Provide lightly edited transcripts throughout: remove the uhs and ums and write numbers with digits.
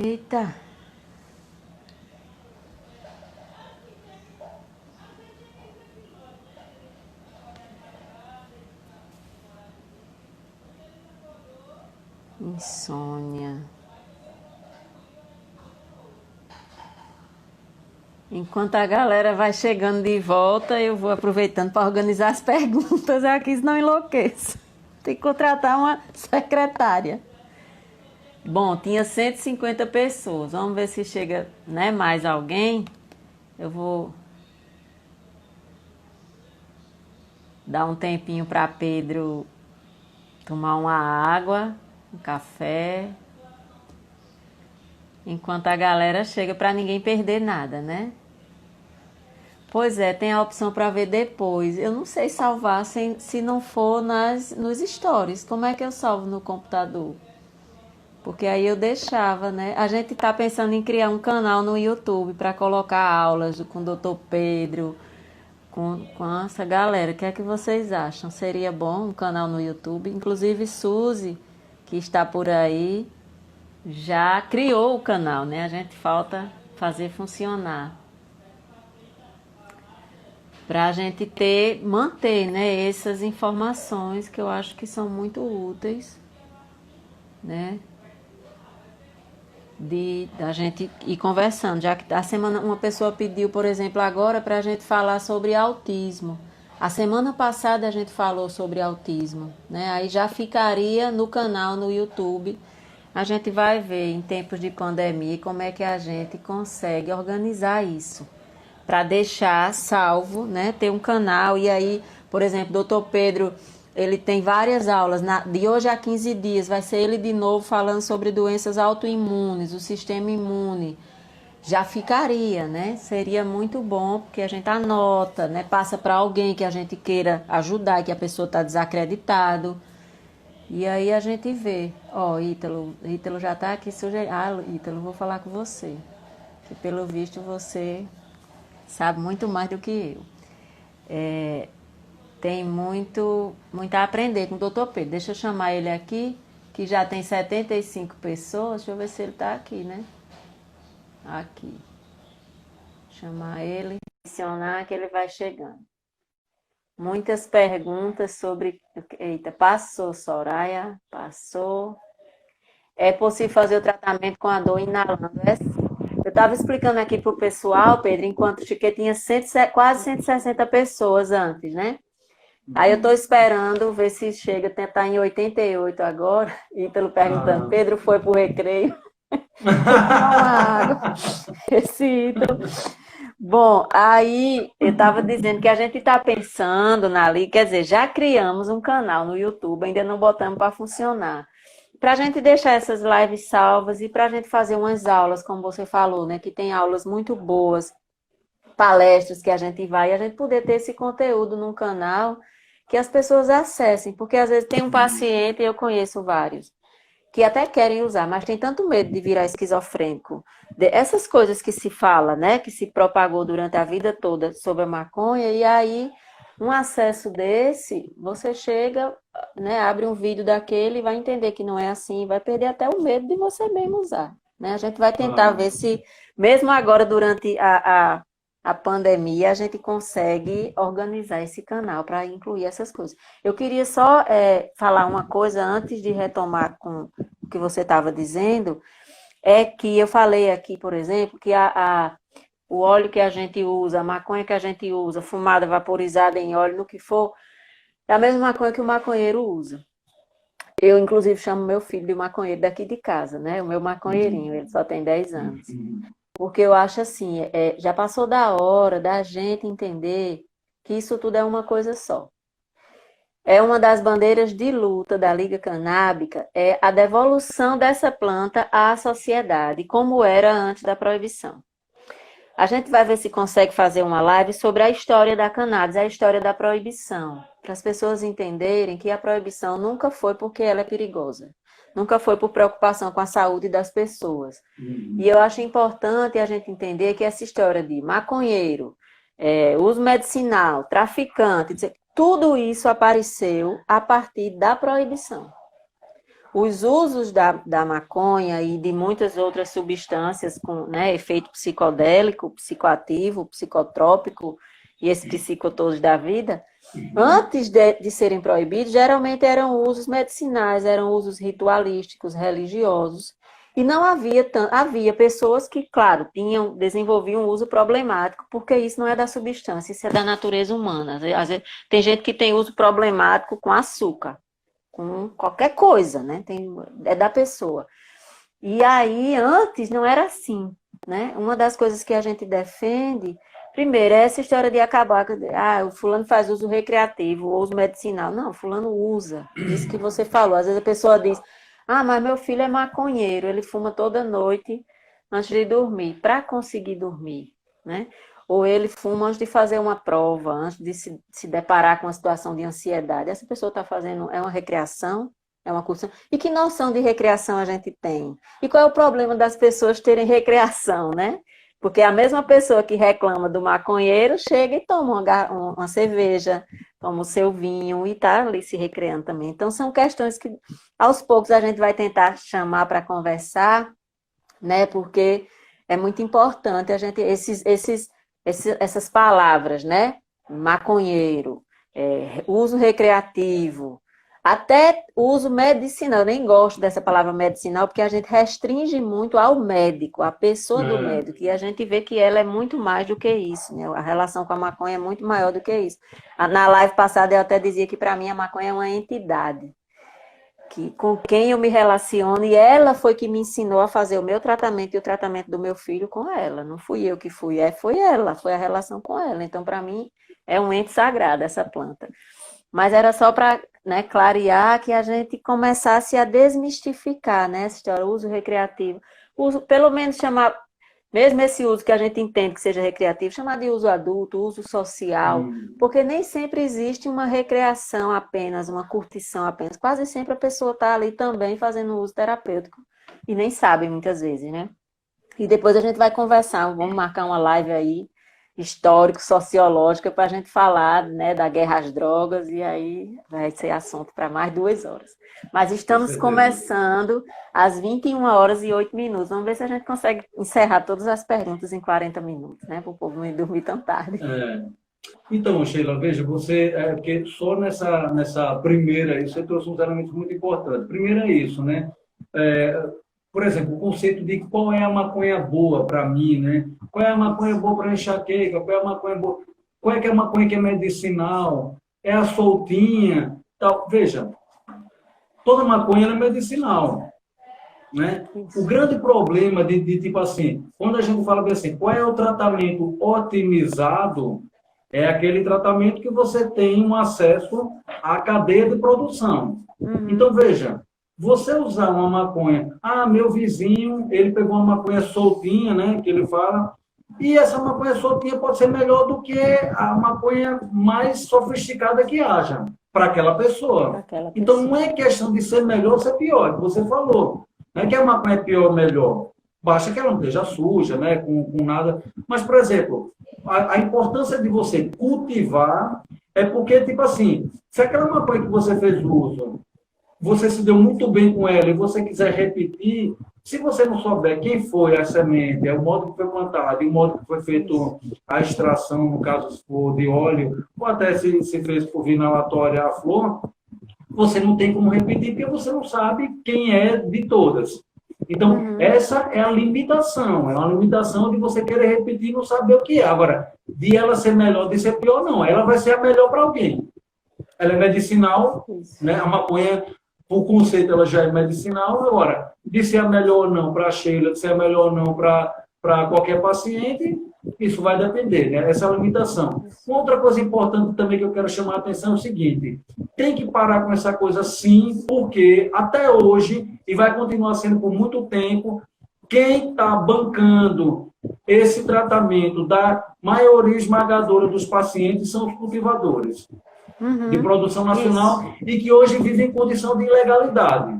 Eita. Insônia. Enquanto a galera vai chegando de volta, eu vou aproveitando para organizar as perguntas aqui, senão enlouqueço. Tem que contratar uma secretária. Bom, tinha 150 pessoas. Vamos ver se chega, né, mais alguém. Eu vou dar um tempinho para Pedro tomar uma água, um café, enquanto a galera chega para ninguém perder nada, né? Pois é, tem a opção para ver depois. Eu não sei salvar se não for nos stories. Como é que eu salvo no computador? Porque aí eu deixava, né? A gente tá pensando em criar um canal no YouTube para colocar aulas com o Dr. Pedro, com essa galera. O que é que vocês acham? Seria bom um canal no YouTube? Inclusive Suzy, que está por aí, já criou o canal, né? A gente falta fazer funcionar. Para a gente manter, né, essas informações que eu acho que são muito úteis, né? Da gente ir conversando, já que a semana uma pessoa pediu, por exemplo, agora para a gente falar sobre autismo. A semana passada a gente falou sobre autismo, né? Aí já ficaria no canal no YouTube. A gente vai ver em tempos de pandemia como é que a gente consegue organizar isso para deixar salvo, né? Ter um canal e aí, por exemplo, Dr. Pedro, ele tem várias aulas, de hoje a 15 dias, vai ser ele de novo falando sobre doenças autoimunes, o sistema imune. Já ficaria, né? Seria muito bom, porque a gente anota, né? Passa para alguém que a gente queira ajudar, que a pessoa está desacreditado. E aí a gente vê. Ó, Ítalo já está aqui sugerindo. Ah, Ítalo, vou falar com você. Que pelo visto você sabe muito mais do que eu. Tem muito a aprender com o doutor Pedro. Deixa eu chamar ele aqui, que já tem 75 pessoas. Deixa eu ver se ele está aqui, né? Aqui. Chamar ele, mencionar que ele vai chegando. Muitas perguntas sobre... Eita, passou, Soraya, passou. É possível fazer o tratamento com a dor inalando? É sim. Eu estava explicando aqui para o pessoal, Pedro, enquanto Chiquet tinha quase 160 pessoas antes, né? Aí eu estou esperando ver se chega, tentar em 88 agora. Ítalo perguntando, Pedro foi para o recreio. Tomar uma água. Esse Ítalo. Bom, aí eu estava dizendo que a gente está pensando quer dizer, já criamos um canal no YouTube, ainda não botamos para funcionar. Para a gente deixar essas lives salvas e para a gente fazer umas aulas, como você falou, né? Que tem aulas muito boas, palestras que a gente vai, e a gente poder ter esse conteúdo num canal que as pessoas acessem, porque às vezes tem um paciente, eu conheço vários, que até querem usar, mas tem tanto medo de virar esquizofrênico. Essas coisas que se fala, né, que se propagou durante a vida toda sobre a maconha, e aí um acesso desse, você chega, né, abre um vídeo daquele e vai entender que não é assim, vai perder até o medo de você mesmo usar. Né? A gente vai tentar ver se, mesmo agora durante a pandemia, a gente consegue organizar esse canal para incluir essas coisas. Eu queria só falar uma coisa antes de retomar com o que você estava dizendo, é que eu falei aqui, por exemplo, que o óleo que a gente usa, a maconha que a gente usa, fumada, vaporizada em óleo, no que for, é a mesma maconha que o maconheiro usa. Eu, inclusive, chamo meu filho de maconheiro daqui de casa, né? O meu maconheirinho, ele só tem 10 anos. Porque eu acho assim, já passou da hora da gente entender que isso tudo é uma coisa só. É uma das bandeiras de luta da Liga Canábica, é a devolução dessa planta à sociedade, como era antes da proibição. A gente vai ver se consegue fazer uma live sobre a história da cannabis, a história da proibição, para as pessoas entenderem que a proibição nunca foi porque ela é perigosa, nunca foi por preocupação com a saúde das pessoas. E eu acho importante a gente entender que essa história de maconheiro, uso medicinal, traficante, tudo isso apareceu a partir da proibição. os usos da maconha e de muitas outras substâncias com, né, efeito psicodélico, psicoativo, psicotrópico e esses psicotores da vida, antes de serem proibidos, geralmente eram usos medicinais, eram usos ritualísticos, religiosos. E não havia pessoas que, claro, desenvolviam um uso problemático, porque isso não é da substância, isso é da natureza humana. Às vezes, tem gente que tem uso problemático com açúcar, com qualquer coisa, né? É da pessoa. E aí, antes, não era assim, né? Uma das coisas que a gente defende, primeiro, é essa história de acabar, o fulano faz uso recreativo, uso medicinal. Não, o fulano usa, isso que você falou. Às vezes a pessoa diz, mas meu filho é maconheiro, ele fuma toda noite antes de dormir, para conseguir dormir, né? Ou ele fuma antes de fazer uma prova, antes de se deparar com uma situação de ansiedade. Essa pessoa está fazendo, é uma recreação, é uma curtição. E que noção de recreação a gente tem? E qual é o problema das pessoas terem recreação, né? Porque a mesma pessoa que reclama do maconheiro chega e toma uma cerveja, toma o seu vinho e está ali se recreando também. Então, são questões que, aos poucos, a gente vai tentar chamar para conversar, né? Porque é muito importante a gente, essas palavras, né? Maconheiro, uso recreativo, até uso medicinal. Eu nem gosto dessa palavra medicinal, porque a gente restringe muito ao médico, à pessoa do médico, e a gente vê que ela é muito mais do que isso, né? A relação com a maconha é muito maior do que isso. Na live passada eu até dizia que para mim a maconha é uma entidade, que com quem eu me relaciono, e ela foi que me ensinou a fazer o meu tratamento e o tratamento do meu filho com ela. Não fui eu que fui, foi ela, foi a relação com ela. Então, para mim, é um ente sagrado essa planta. Mas era só para, né, clarear, que a gente começasse a desmistificar, né, essa história, uso recreativo. Pelo menos chamar, mesmo esse uso que a gente entende que seja recreativo, chamar de uso adulto, uso social, porque nem sempre existe uma recreação apenas, uma curtição apenas. Quase sempre a pessoa está ali também fazendo uso terapêutico e nem sabe muitas vezes, né? E depois a gente vai conversar, vamos marcar uma live aí, histórico, sociológica, para a gente falar, né, da guerra às drogas, e aí vai ser assunto para mais 2 horas. Mas estamos começando às 21h08. Vamos ver se a gente consegue encerrar todas as perguntas em 40 minutos, né, para o povo não ir dormir tão tarde. Então, Sheila, veja, você, porque só nessa primeira, você trouxe uns elementos muito importantes. Primeiro é isso, né? Por exemplo, o conceito de qual é a maconha boa para mim, né? Qual é a maconha boa para enxaqueca? Qual é a maconha boa? Qual é que é a maconha que é medicinal? É a soltinha? Tal. Veja, toda maconha é medicinal, né? O grande problema de tipo assim, quando a gente fala assim, qual é o tratamento otimizado, é aquele tratamento que você tem um acesso à cadeia de produção. Então, veja, você usar uma maconha, meu vizinho, ele pegou uma maconha soltinha, né, que ele fala, e essa maconha soltinha pode ser melhor do que a maconha mais sofisticada que haja para aquela pessoa. Então, não é questão de ser melhor ou ser pior, que você falou. Não é que a maconha é pior ou melhor. Basta que ela não esteja suja, né, com nada. Mas, por exemplo, a importância de você cultivar é porque, tipo assim, se aquela maconha que você fez uso, você se deu muito bem com ela e você quiser repetir, se você não souber quem foi a semente, o modo que foi plantado e o modo que foi feito a extração, no caso se for de óleo, ou até se fez por via inalatória a flor, você não tem como repetir porque você não sabe quem é de todas. Então, essa é a limitação. É uma limitação de você querer repetir e não saber o que é. Agora, de ela ser melhor, de ser pior, não. Ela vai ser a melhor para alguém. Ela é medicinal, né? A maconha, por conceito, ela já é medicinal. Agora, de ser a melhor ou não para a Sheila, de ser a melhor ou não para qualquer paciente, isso vai depender, né? Essa é a limitação. Uma outra coisa importante também que eu quero chamar a atenção é o seguinte: tem que parar com essa coisa sim, porque até hoje, e vai continuar sendo por muito tempo, quem está bancando esse tratamento da maioria esmagadora dos pacientes são os cultivadores de produção nacional e que hoje vivem em condição de ilegalidade.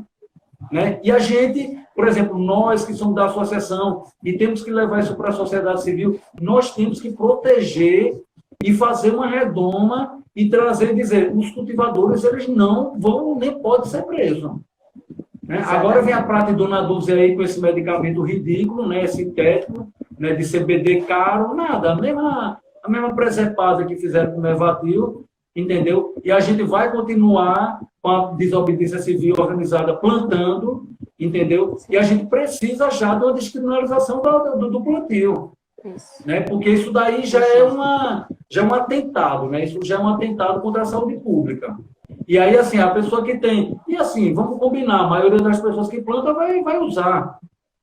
Né? E a gente, por exemplo, nós que somos da associação e temos que levar isso para a sociedade civil, nós temos que proteger e fazer uma redoma e trazer e dizer, os cultivadores, eles não vão nem podem ser presos. né? Agora vem a prata de Dona Dulce aí com esse medicamento ridículo, né? Sintético, né? De CBD caro, nada. A mesma presepada que fizeram com o Mevatil, entendeu? E a gente vai continuar com a desobediência civil organizada plantando, entendeu? E a gente precisa já de uma descriminalização do plantio. Isso. Né? Porque isso daí já é um atentado, né? Isso já é um atentado contra a saúde pública. E aí, assim, a pessoa que tem... E assim, vamos combinar, a maioria das pessoas que planta vai usar.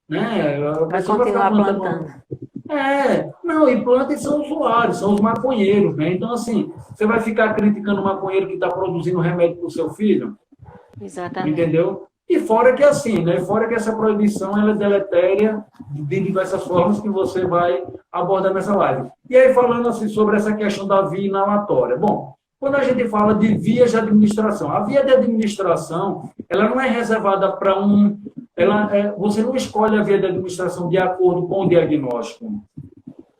Né? Vai continuar plantando. Não, e planta e são usuários, são os maconheiros, né? Então, assim, você vai ficar criticando o maconheiro que está produzindo remédio para o seu filho? Exatamente. Entendeu? E fora que assim, né? Fora que essa proibição ela é deletéria de diversas formas que você vai abordar nessa live. E aí, falando assim sobre essa questão da via inalatória. Bom, quando a gente fala de vias de administração, a via de administração, ela não é reservada para você não escolhe a via de administração de acordo com o diagnóstico.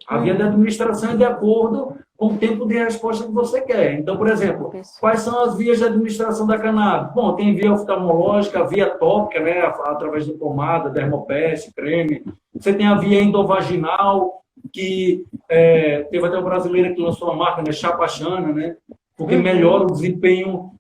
A via de administração é de acordo com o tempo de resposta que você quer. Então, por exemplo, quais são as vias de administração da cannabis? Bom, tem via oftalmológica, via tópica, né, através de pomada, dermopeste, creme. Você tem a via endovaginal, que teve até o brasileiro que lançou a marca, né, Chapachana, né, porque melhora o desempenho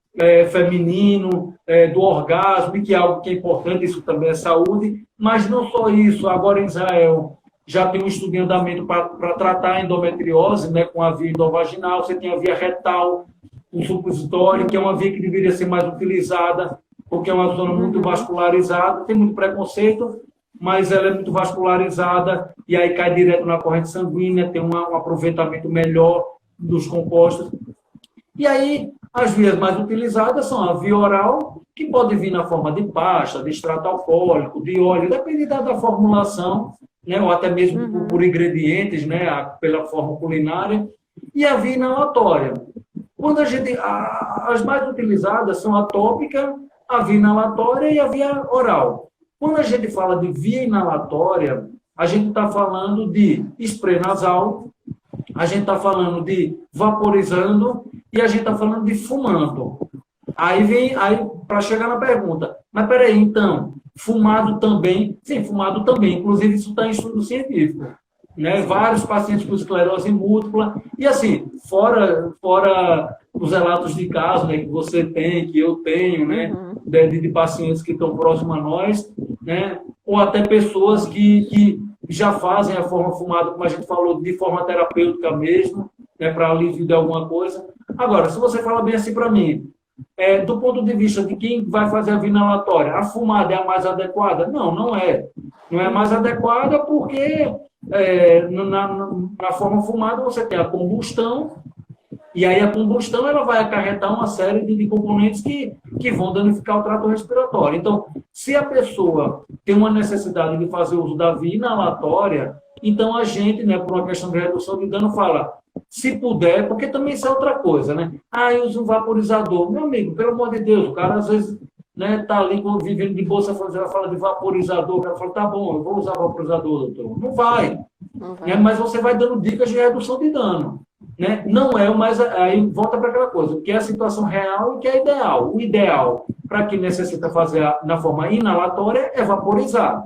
feminino, do orgasmo, e que é algo que é importante, isso também é saúde. Mas não só isso, agora em Israel já tem um estudo em andamento para tratar a endometriose, né, com a via endovaginal. Você tem a via retal, o supositório, que é uma via que deveria ser mais utilizada, porque é uma zona muito vascularizada, tem muito preconceito, mas ela é muito vascularizada, e aí cai direto na corrente sanguínea, tem um aproveitamento melhor dos compostos. E aí, as vias mais utilizadas são a via oral, que pode vir na forma de pasta, de extrato alcoólico, de óleo, dependendo da formulação, né, ou até mesmo por ingredientes, né, pela forma culinária, e a via inalatória. Quando as mais utilizadas são a tópica, a via inalatória e a via oral. Quando a gente fala de via inalatória, a gente está falando de spray nasal, a gente está falando de vaporizando e a gente está falando de fumando. Aí para chegar na pergunta, mas peraí, então, fumado também? Sim, fumado também. Inclusive, isso está em estudo científico. Né? Vários pacientes com esclerose múltipla. E assim, fora os relatos de caso, né, que você tem, que eu tenho, né, de pacientes que estão próximos a nós, né, ou até pessoas que já fazem a forma fumada, como a gente falou, de forma terapêutica mesmo, né, para alívio de alguma coisa. Agora, se você fala bem assim para mim, do ponto de vista de quem vai fazer a via inalatória, a fumada é a mais adequada? Não, não é. Não é a mais adequada porque na forma fumada você tem a combustão, e aí a combustão ela vai acarretar uma série de componentes que vão danificar o trato respiratório. Então, se a pessoa tem uma necessidade de fazer uso da via inalatória, então a gente, né, por uma questão de redução de dano, fala, se puder, porque também isso é outra coisa, né? Eu uso um vaporizador. Meu amigo, pelo amor de Deus, o cara às vezes tá ali vivendo de bolsa, fala de vaporizador, o cara fala, tá bom, eu vou usar vaporizador, doutor. Não vai. Né? Mas você vai dando dicas de redução de dano. Né? Não é o mais... Aí volta para aquela coisa, o que é a situação real e o que é ideal. O ideal, para quem necessita fazer na forma inalatória, é vaporizar.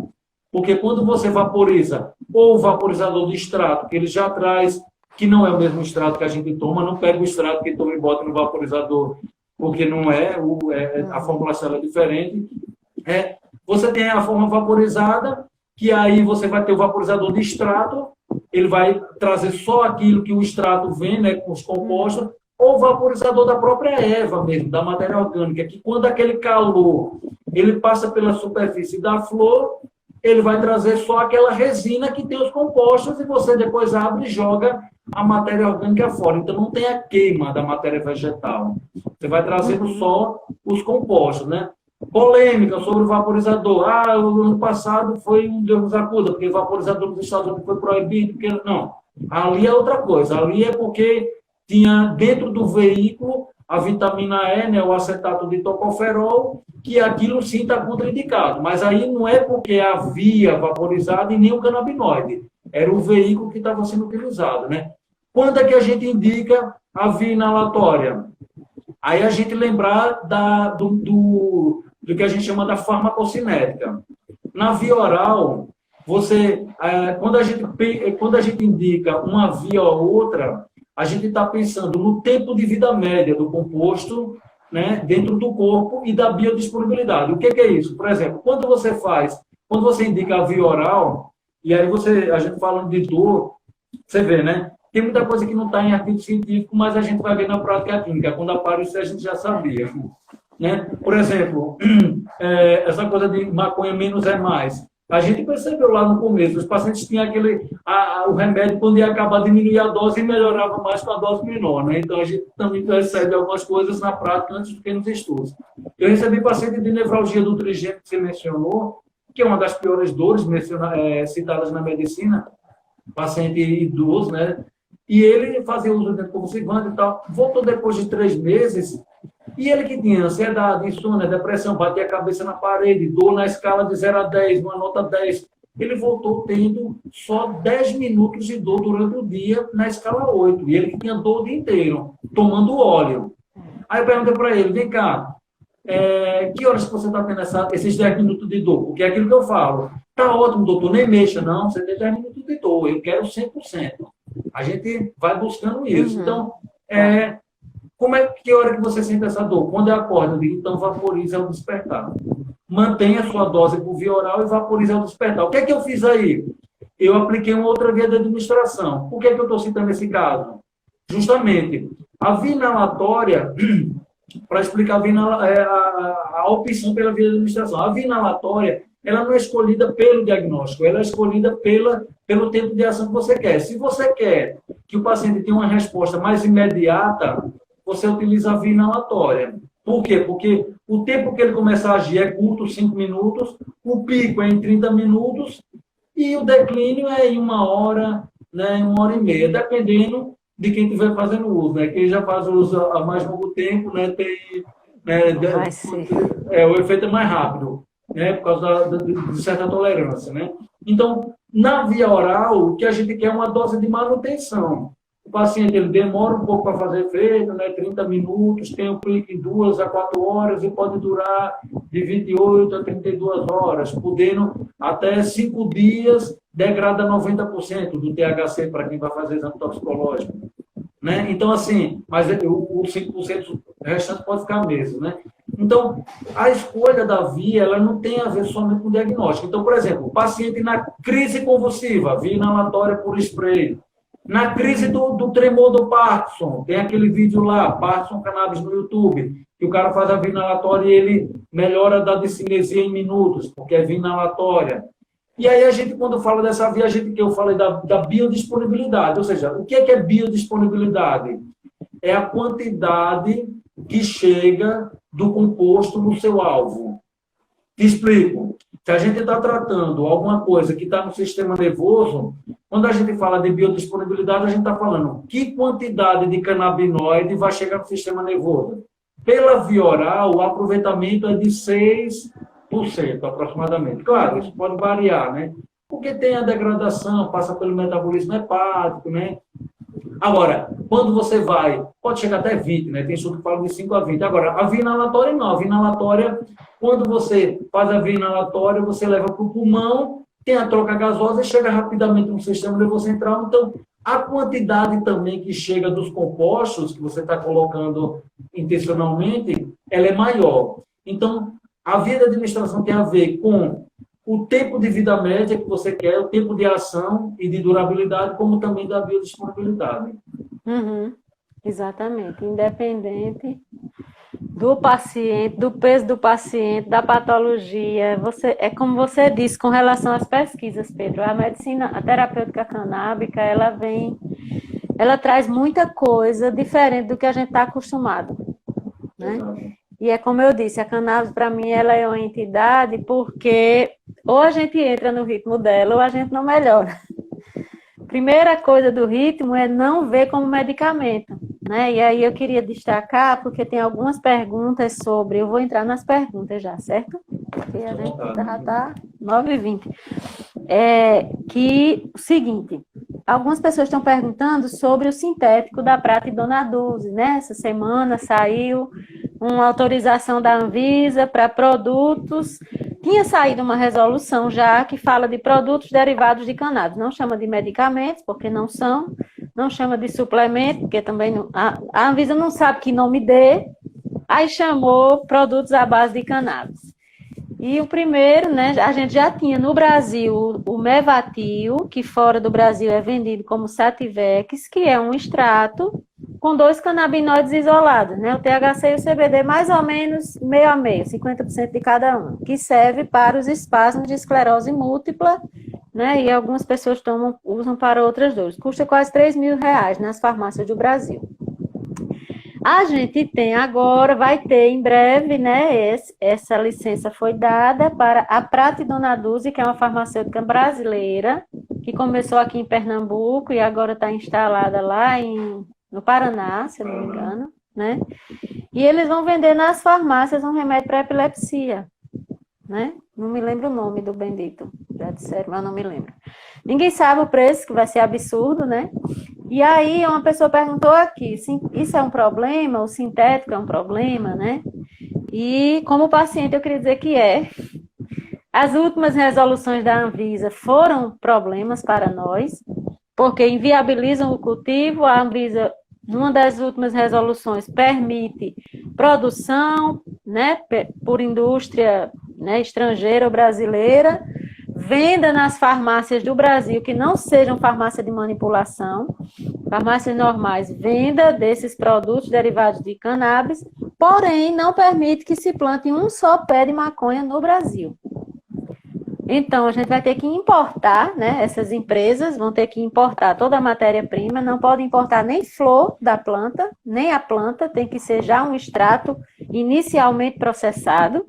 Porque quando você vaporiza, ou o vaporizador de extrato, que ele já traz, que não é o mesmo extrato que a gente toma, não pega o extrato que toma e bota no vaporizador, porque não a formulação é diferente. Você tem a forma vaporizada, que aí você vai ter o vaporizador de extrato, ele vai trazer só aquilo que o extrato vem, né, com os compostos, ou o vaporizador da própria erva mesmo, da matéria orgânica, que quando aquele calor ele passa pela superfície da flor, ele vai trazer só aquela resina que tem os compostos e você depois abre e joga a matéria orgânica fora. Então, não tem a queima da matéria vegetal. Você vai trazendo só os compostos, né? Polêmica sobre o vaporizador. O ano passado foi um Deus nos acuda, porque o vaporizador dos Estados Unidos foi proibido. Porque... Não, ali é outra coisa. Ali é porque tinha dentro do veículo a vitamina E, né, o acetato de tocoferol, que aquilo sim está contraindicado. Mas aí não é porque havia vaporizado e nem o canabinoide. Era o veículo que estava sendo utilizado, né? Quando é que a gente indica a via inalatória? Aí a gente lembrar do do que a gente chama da farmacocinética. Na via oral, quando a gente indica uma via ou outra, a gente está pensando no tempo de vida média do composto, né, dentro do corpo e da biodisponibilidade. O que é isso? Por exemplo, quando você indica a via oral, e aí a gente falando de dor, você vê, né? Tem muita coisa que não está em artigo científico, mas a gente vai ver na prática clínica. Quando aparece, a gente já sabia. Né? Por exemplo, essa coisa de maconha menos é mais. A gente percebeu lá no começo, os pacientes tinham o remédio, quando ia acabar, diminuir a dose e melhorava mais com a dose menor. Né? Então, a gente também percebe algumas coisas na prática antes do que nos estudos. Eu recebi paciente de nevralgia do trigêmeo que você mencionou, que é uma das piores dores citadas na medicina, paciente idoso, né? E ele fazia uso de anticonvulsivante e tal. Voltou depois de 3 meses, e ele que tinha ansiedade, insônia, depressão, batia a cabeça na parede, dor na escala de 0 a 10, uma nota 10. Ele voltou tendo só 10 minutos de dor durante o dia na escala 8. E ele que tinha dor o dia inteiro, tomando óleo. Aí eu perguntei para ele, vem cá, que horas que você está tendo esses 10 minutos de dor? Porque é aquilo que eu falo. Tá ótimo, doutor, nem mexa. Não, você tem 10 minutos de dor, eu quero 100%. A gente vai buscando isso. Então, que hora que você sente essa dor? Quando eu acordo, eu digo, então vaporize ao despertar. Mantenha a sua dose por via oral e vaporize ao despertar. O que é que eu fiz aí? Eu apliquei uma outra via de administração. Por que é que eu estou citando esse caso? Justamente, a via inalatória, para explicar a opção pela via de administração. A via inalatória, ela não é escolhida pelo diagnóstico, ela é escolhida pelo tempo de ação que você quer. Se você quer que o paciente tenha uma resposta mais imediata, você utiliza a via inalatória. Por quê? Porque o tempo que ele começa a agir é curto, 5 minutos, o pico é em 30 minutos e o declínio é em 1 hora, né, 1 hora e meia, dependendo de quem estiver fazendo uso. Né? Quem já faz uso há mais longo tempo, né, o efeito é mais rápido, né, por causa de certa tolerância. Né? Então, na via oral, o que a gente quer é uma dose de manutenção. O paciente ele demora um pouco para fazer efeito, né, 30 minutos, tem um pico em 2 a 4 horas e pode durar de 28 a 32 horas, podendo até 5 dias degrada 90% do THC para quem vai fazer exame toxicológico. Né? Então, assim, mas o 5% restante pode ficar mesmo. Né? Então, a escolha da via, ela não tem a ver somente com o diagnóstico. Então, por exemplo, o paciente na crise convulsiva, via inalatória por spray, na crise do tremor do Parkinson, tem aquele vídeo lá, Parkinson Cannabis no YouTube, que o cara faz a via inalatória e ele melhora da discinesia em minutos, porque é via inalatória. E aí a gente, quando fala dessa via, eu falei da biodisponibilidade, ou seja, o que é biodisponibilidade? É a quantidade que chega do composto no seu alvo. Te explico. Se a gente está tratando alguma coisa que está no sistema nervoso, quando a gente fala de biodisponibilidade, a gente está falando que quantidade de canabinoide vai chegar no sistema nervoso. Pela via oral, o aproveitamento é de 6% aproximadamente. Claro, isso pode variar, né? Porque tem a degradação, passa pelo metabolismo hepático, né? Agora, quando você pode chegar até 20, né? Tem estudo que fala de 5 a 20. Agora, a via inalatória não. A via inalatória, quando você faz a via inalatória, você leva para o pulmão, tem a troca gasosa e chega rapidamente no sistema nervoso central. Então, a quantidade também que chega dos compostos que você está colocando intencionalmente, ela é maior. Então, a via de administração tem a ver com o tempo de vida média que você quer, o tempo de ação e de durabilidade, como também da biodisponibilidade. Exatamente. Independente do paciente, do peso do paciente, da patologia. É como você disse com relação às pesquisas, Pedro. A medicina, a terapêutica canábica, ela traz muita coisa diferente do que a gente está acostumado. Né? E é como eu disse, a cannabis, para mim, ela é uma entidade porque ou a gente entra no ritmo dela ou a gente não melhora. Primeira coisa do ritmo é não ver como medicamento, né? E aí eu queria destacar, porque tem algumas perguntas sobre... Eu vou entrar nas perguntas já, certo? Porque a gente já está 9h20. O seguinte, algumas pessoas estão perguntando sobre o sintético da Prata e Dona Dulce, né? Essa semana saiu uma autorização da Anvisa para produtos. Tinha saído uma resolução já que fala de produtos derivados de cannabis. Não chama de medicamentos, porque não são. Não chama de suplemento, porque também não, a Anvisa não sabe que nome dê. Aí chamou produtos à base de cannabis. E o primeiro, né, a gente já tinha no Brasil o Mevatil, que fora do Brasil é vendido como Sativex, que é um extrato com 2 canabinoides isolados, né, o THC e o CBD, mais ou menos meio a meio, 50% de cada um, que serve para os espasmos de esclerose múltipla, né, e algumas pessoas usam para outras dores. Custa quase R$ 3.000 nas farmácias do Brasil. A gente tem agora, vai ter em breve, né? Essa licença foi dada para a Pratidona Dulce, que é uma farmacêutica brasileira, que começou aqui em Pernambuco e agora está instalada lá no Paraná, se eu não me engano, né? E eles vão vender nas farmácias um remédio para epilepsia, né? Não me lembro o nome do bendito, já disseram, mas não me lembro. Ninguém sabe o preço, que vai ser absurdo, né? E aí uma pessoa perguntou aqui, isso é um problema? O sintético é um problema, né? E como paciente eu queria dizer que é. As últimas resoluções da Anvisa foram problemas para nós, porque inviabilizam o cultivo. A Anvisa, numa das últimas resoluções, permite produção, né, por indústria, né, estrangeira ou brasileira, venda nas farmácias do Brasil, que não sejam farmácia de manipulação, farmácias normais, venda desses produtos derivados de cannabis, porém não permite que se plante um só pé de maconha no Brasil. Então, a gente vai ter que importar, né? Essas empresas vão ter que importar toda a matéria-prima, não pode importar nem flor da planta, nem a planta, tem que ser já um extrato inicialmente processado.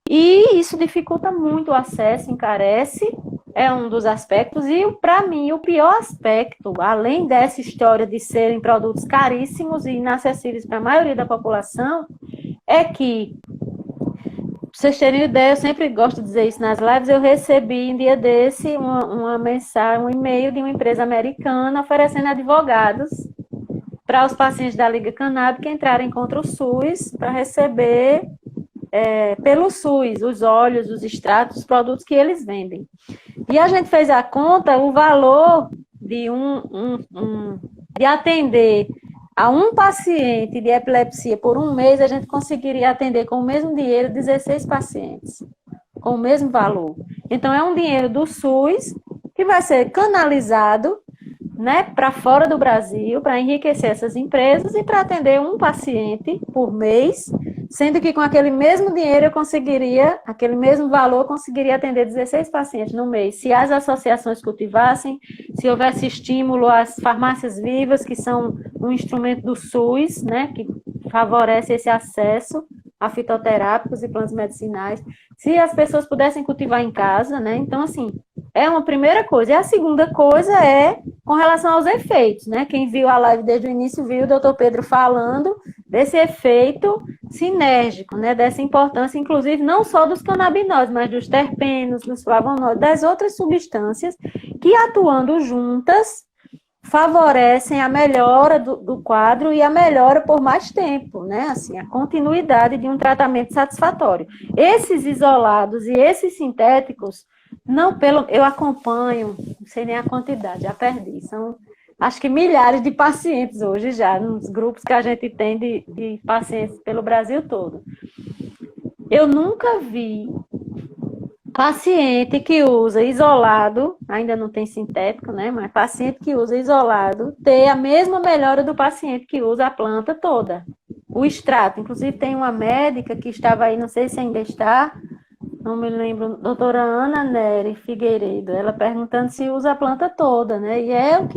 E isso dificulta muito o acesso, encarece, é um dos aspectos. E, para mim, o pior aspecto, além dessa história de serem produtos caríssimos e inacessíveis para a maioria da população, é que, para vocês terem ideia, eu sempre gosto de dizer isso nas lives, eu recebi um dia desse uma mensagem, um e-mail de uma empresa americana oferecendo advogados para os pacientes da Liga Canábica entrarem contra o SUS para receber pelo SUS os óleos, os extratos, os produtos que eles vendem. E a gente fez a conta, o valor de de atender a um paciente de epilepsia por um mês, a gente conseguiria atender com o mesmo dinheiro 16 pacientes, com o mesmo valor. Então, é um dinheiro do SUS que vai ser canalizado, né, para fora do Brasil, para enriquecer essas empresas e para atender um paciente por mês, sendo que com aquele mesmo dinheiro eu conseguiria, aquele mesmo valor, eu conseguiria atender 16 pacientes no mês. Se as associações cultivassem, se houvesse estímulo às farmácias vivas, que são um instrumento do SUS, né, que favorece esse acesso a fitoterápicos e plantas medicinais, se as pessoas pudessem cultivar em casa, né, então, assim, é uma primeira coisa. E a segunda coisa é com relação aos efeitos, né? Quem viu a live desde o início viu o doutor Pedro falando desse efeito sinérgico, né? Dessa importância, inclusive, não só dos canabinoides, mas dos terpenos, dos flavonoides, das outras substâncias que, atuando juntas, favorecem a melhora do quadro e a melhora por mais tempo, né? Assim, a continuidade de um tratamento satisfatório. Esses isolados e esses sintéticos, eu acompanho, não sei nem a quantidade, já perdi, são acho que milhares de pacientes hoje já, nos grupos que a gente tem de pacientes pelo Brasil todo. Eu nunca vi paciente que usa isolado, ainda não tem sintético, né? Mas paciente que usa isolado ter a mesma melhora do paciente que usa a planta toda. O extrato, inclusive tem uma médica que estava aí, não sei se ainda está, não me lembro, doutora Ana Nery Figueiredo, ela perguntando se usa a planta toda, né? E é o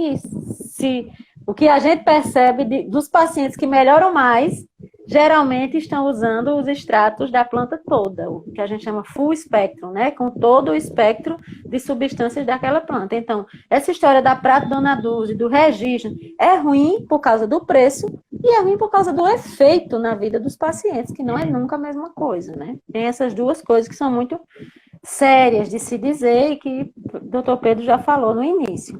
que a gente percebe dos pacientes que melhoram mais, geralmente estão usando os extratos da planta toda, o que a gente chama full spectrum, né? Com todo o espectro de substâncias daquela planta. Então, essa história da Pratidona Dulce, do registro, é ruim por causa do preço e é ruim por causa do efeito na vida dos pacientes, que não é nunca a mesma coisa, né? Tem essas duas coisas que são muito sérias de se dizer e que o doutor Pedro já falou no início.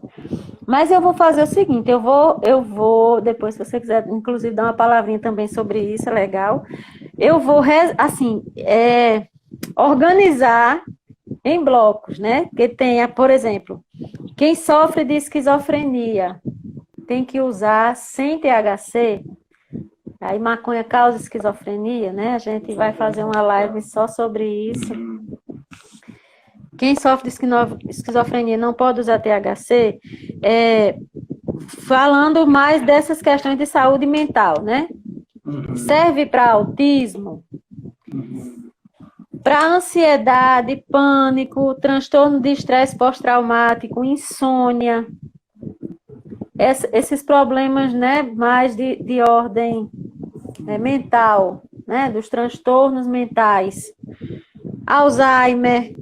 Mas eu vou fazer o seguinte, eu vou, depois, se você quiser, inclusive, dar uma palavrinha também sobre isso, é legal. Eu vou, assim, organizar em blocos, né? Que tenha, por exemplo, quem sofre de esquizofrenia tem que usar sem THC. Aí maconha causa esquizofrenia, né? A gente vai fazer uma live só sobre isso. Quem sofre de esquizofrenia não pode usar THC, falando mais dessas questões de saúde mental, né? Serve para autismo, para ansiedade, pânico, transtorno de estresse pós-traumático, insônia, esses problemas, né, mais de ordem mental, né, dos transtornos mentais, Alzheimer.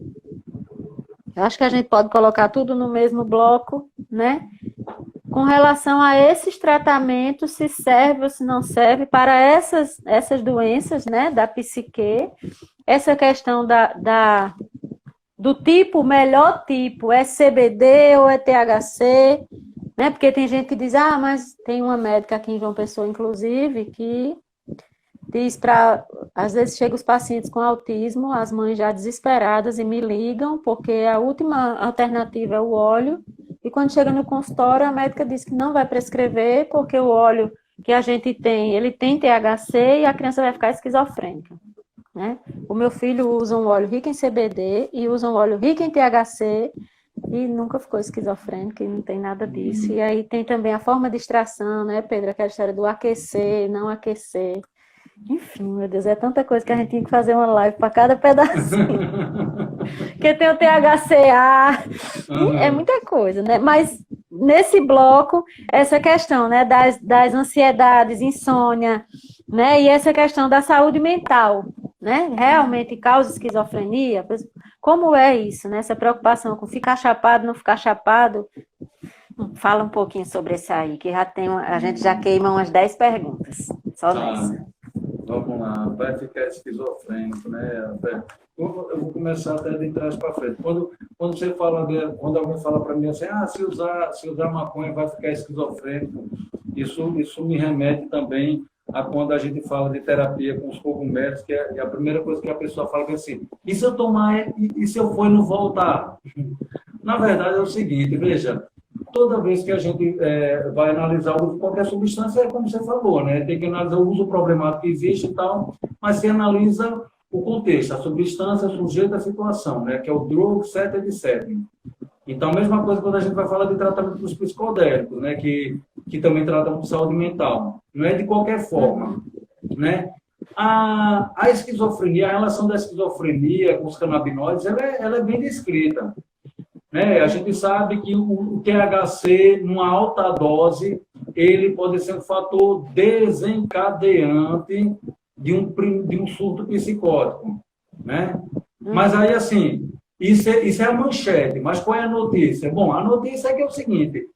Eu acho que a gente pode colocar tudo no mesmo bloco, né? Com relação a esses tratamentos, se serve ou se não serve para essas doenças, né, da psique, essa questão do tipo, melhor tipo, é CBD ou é THC, né? Porque tem gente que diz, mas tem uma médica aqui em João Pessoa, inclusive, que diz às vezes chegam os pacientes com autismo, as mães já desesperadas e me ligam, porque a última alternativa é o óleo, e quando chega no consultório, a médica diz que não vai prescrever, porque o óleo que a gente tem, ele tem THC e a criança vai ficar esquizofrênica, né? O meu filho usa um óleo rico em CBD e usa um óleo rico em THC e nunca ficou esquizofrênico e não tem nada disso. E aí tem também a forma de extração, né, Pedro? Aquela história do aquecer, não aquecer. Enfim, meu Deus, é tanta coisa que a gente tinha que fazer uma live para cada pedacinho. Porque tem o THCA, é muita coisa, né? Mas nesse bloco, essa questão, né, das ansiedades, insônia, né, e essa questão da saúde mental, né? Realmente causa esquizofrenia? Como é isso, né? Essa preocupação com ficar chapado, não ficar chapado? Fala um pouquinho sobre isso aí, que a gente já queima umas 10 perguntas. Só nessa. Vamos lá, vai ficar esquizofrênico, né? Eu vou começar até de trás para frente. Quando você fala, quando alguém fala para mim assim, se usar maconha vai ficar esquizofrênico, isso me remete também a quando a gente fala de terapia com os cogumelos, que é a primeira coisa que a pessoa fala que é assim, e se eu tomar, e se eu for e não voltar? Na verdade é o seguinte, veja, toda vez que a gente vai analisar o uso de qualquer substância, é como você falou, né? Tem que analisar o uso problemático que existe e tal, mas se analisa o contexto, a substância sujeita à situação, né? Que é o drug, etc. Então, a mesma coisa quando a gente vai falar de tratamento dos psicodélicos, né? Que também tratam de saúde mental. Não é de qualquer forma, né? A esquizofrenia, a relação da esquizofrenia com os canabinoides, ela é bem descrita. Né? A gente sabe que o THC, numa alta dose, ele pode ser um fator desencadeante de um surto psicótico. Né? Mas aí, assim, isso é a manchete. Mas qual é a notícia? Bom, a notícia é que é o seguinte.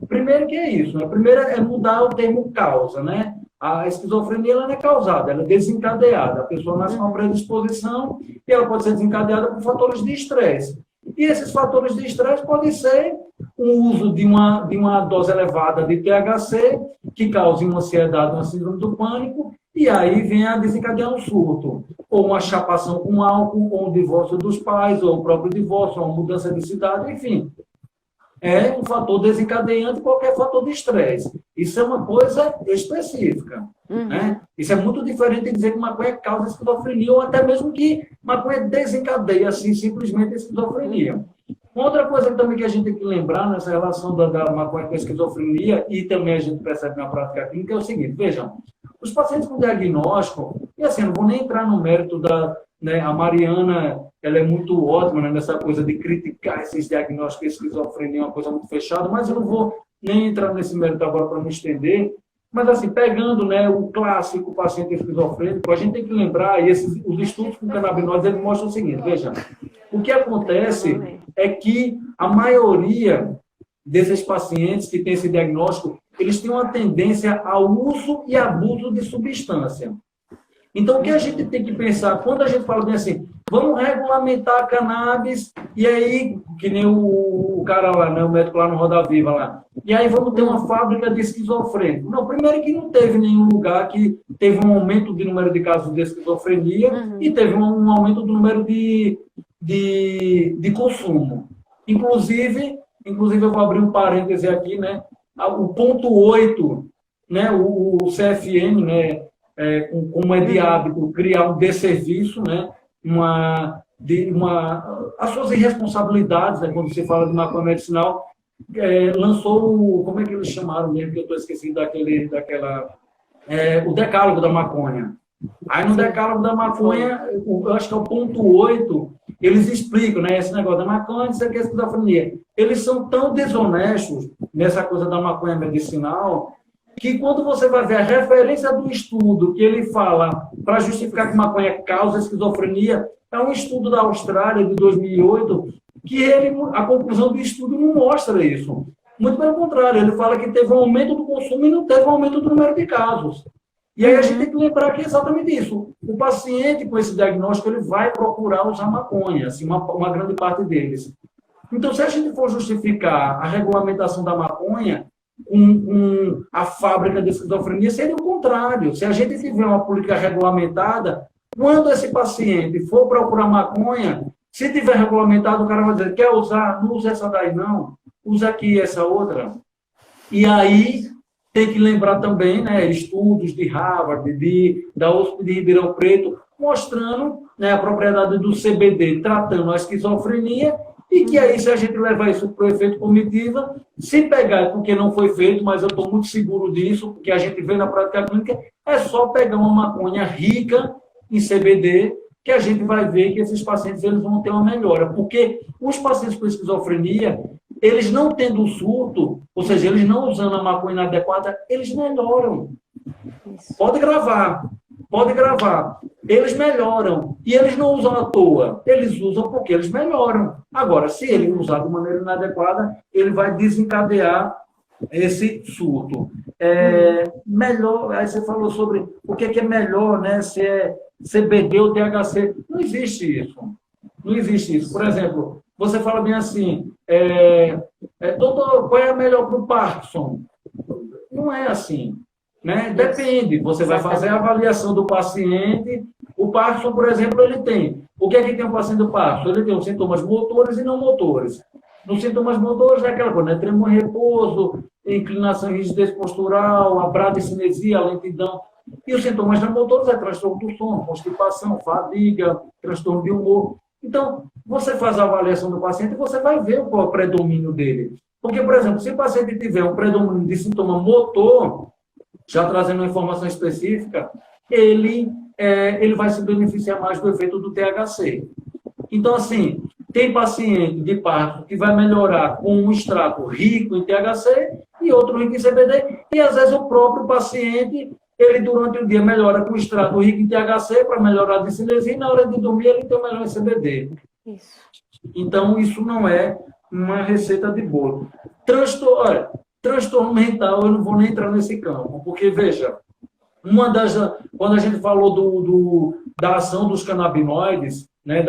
Primeiro que é isso. Né? Primeiro é mudar o termo causa. Né? A esquizofrenia ela não é causada, ela é desencadeada. A pessoa nasce com uma predisposição e ela pode ser desencadeada por fatores de estresse. E esses fatores de estresse podem ser o uso de uma dose elevada de THC, que cause uma ansiedade, uma síndrome do pânico, e aí vem a desencadear um surto. Ou uma chapação com álcool, ou um divórcio dos pais, ou o próprio divórcio, ou uma mudança de cidade, enfim. É um fator desencadeante qualquer fator de estresse. Isso é uma coisa específica. Né? Isso é muito diferente de dizer que maconha causa esquizofrenia, ou até mesmo que maconha desencadeia, assim, simplesmente a esquizofrenia. Outra coisa também que a gente tem que lembrar nessa relação da maconha com a esquizofrenia, e também a gente percebe na prática clínica, é o seguinte, vejam, os pacientes com diagnóstico, e assim, não vou nem entrar no mérito né, a Mariana, ela é muito ótima, né, nessa coisa de criticar esses diagnósticos, esquizofrenia é uma coisa muito fechada, mas eu não vou nem entrar nesse mérito agora para não estender. Mas, assim, pegando, né, o clássico paciente esquizofrênico, a gente tem que lembrar, e os estudos com canabinoides eles mostram o seguinte, veja, o que acontece é que a maioria desses pacientes que têm esse diagnóstico, eles têm uma tendência ao uso e abuso de substância. Então, o que a gente tem que pensar, quando a gente fala bem assim, vamos regulamentar a cannabis, e aí, que nem o cara lá, né, o médico lá no Roda Viva lá, e aí vamos ter uma fábrica de esquizofrênico. Não, primeiro que não teve nenhum lugar que teve um aumento de número de casos de esquizofrenia e teve um aumento do número de consumo. Inclusive, eu vou abrir um parêntese aqui, né, o ponto 8, né, o CFM, né, como é de hábito criar um desserviço, né, as suas irresponsabilidades, né, quando se fala de maconha medicinal, lançou, como é que eles chamaram mesmo, que eu estou esquecendo o decálogo da maconha. Aí no decálogo da maconha, eu acho que é o ponto 8, eles explicam, né, esse negócio da maconha, isso aqui é esquizofrenia. Eles são tão desonestos nessa coisa da maconha medicinal, que quando você vai ver a referência do estudo que ele fala para justificar que maconha causa esquizofrenia, é um estudo da Austrália, de 2008, que a conclusão do estudo não mostra isso. Muito pelo contrário, ele fala que teve um aumento do consumo e não teve um aumento do número de casos. E aí a gente tem que lembrar que é exatamente isso. O paciente com esse diagnóstico, ele vai procurar usar maconha, assim, uma grande parte deles. Então, se a gente for justificar a regulamentação da maconha com a fábrica de esquizofrenia, seria o contrário. Se a gente tiver uma política regulamentada, quando esse paciente for procurar maconha, se tiver regulamentado, o cara vai dizer, quer usar? Não usa essa daí, não. Usa aqui essa outra. E aí, tem que lembrar também, né, estudos de Harvard, da USP de Ribeirão Preto, mostrando, né, a propriedade do CBD tratando a esquizofrenia, e que aí, se a gente levar isso para o efeito comitiva, se pegar, porque não foi feito, mas eu estou muito seguro disso, porque a gente vê na prática clínica, é só pegar uma maconha rica em CBD, que a gente vai ver que esses pacientes eles vão ter uma melhora. Porque os pacientes com esquizofrenia, eles não tendo surto, ou seja, eles não usando a maconha inadequada, eles melhoram. Pode gravar. Eles melhoram. E eles não usam à toa. Eles usam porque eles melhoram. Agora, se ele usar de maneira inadequada, ele vai desencadear esse surto. Melhor, aí você falou sobre o que é melhor, né? Se é CBD ou THC. Não existe isso. Não existe isso. Por exemplo, você fala bem assim, doutor, qual é a melhor para o Parkinson? Não é assim. Né? Depende. Você vai fazer a avaliação do paciente. O Parkinson, por exemplo, ele tem. O que é que tem o paciente do Parkinson? Ele tem os sintomas motores e não motores. Nos sintomas motores é aquela coisa, né? Tremor em repouso, inclinação e rigidez postural, a bradicinesia, a lentidão. E os sintomas não motores é transtorno do sono, constipação, fadiga, transtorno de humor. Então, você faz a avaliação do paciente e você vai ver qual é o predomínio dele. Porque, por exemplo, se o paciente tiver um predomínio de sintoma motor, já trazendo uma informação específica, ele vai se beneficiar mais do efeito do THC. Então, assim, tem paciente de Parkinson que vai melhorar com um extrato rico em THC e outro rico em CBD, e às vezes o próprio paciente, ele durante o dia melhora com extrato rico em THC para melhorar a discinesia, e na hora de dormir ele tem o melhor em CBD. Isso. Então, isso não é uma receita de bolo. Transtorno mental, eu não vou nem entrar nesse campo, porque, veja, quando a gente falou da ação dos canabinoides, né,